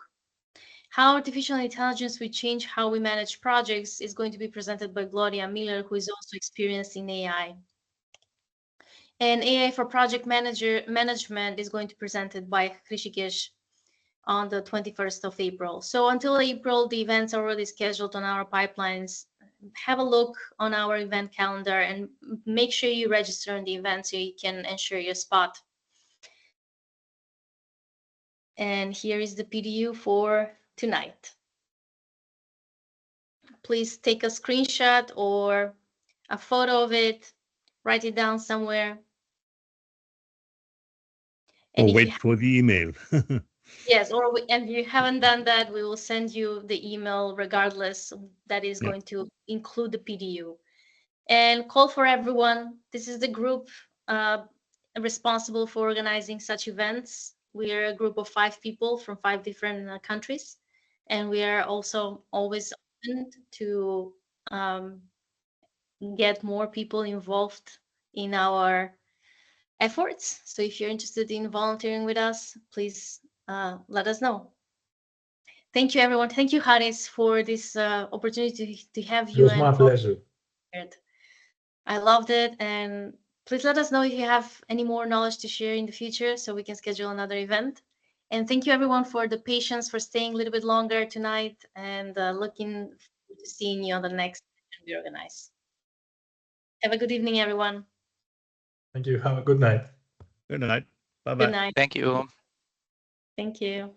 How artificial intelligence will change how we manage projects is going to be presented by Gloria Miller, who is also experienced in AI. And AI for project management is going to be presented by Hrishikesh on the 21st of April. So until April, the events are already scheduled on our pipelines. Have a look on our event calendar and make sure you register in the event so you can ensure your spot. And here is the PDU for tonight. Please take a screenshot or a photo of it, write it down somewhere. And or wait for the email. Yes, and if you haven't done that, we will send you the email regardless. That is going to include the PDU. And call for everyone. This is the group responsible for organizing such events. We are a group of 5 people from 5 different countries, and we are also always open to get more people involved in our efforts. So if you're interested in volunteering with us, please let us know. Thank you, everyone. Thank you, Harris, for this opportunity to have you. It was my pleasure. I loved it. And please let us know if you have any more knowledge to share in the future so we can schedule another event. And thank you, everyone, for the patience, for staying a little bit longer tonight, and looking forward to seeing you on the next session we organize. Have a good evening, everyone. Thank you. Have a good night. Good night. Bye-bye. Good night. Thank you. Thank you.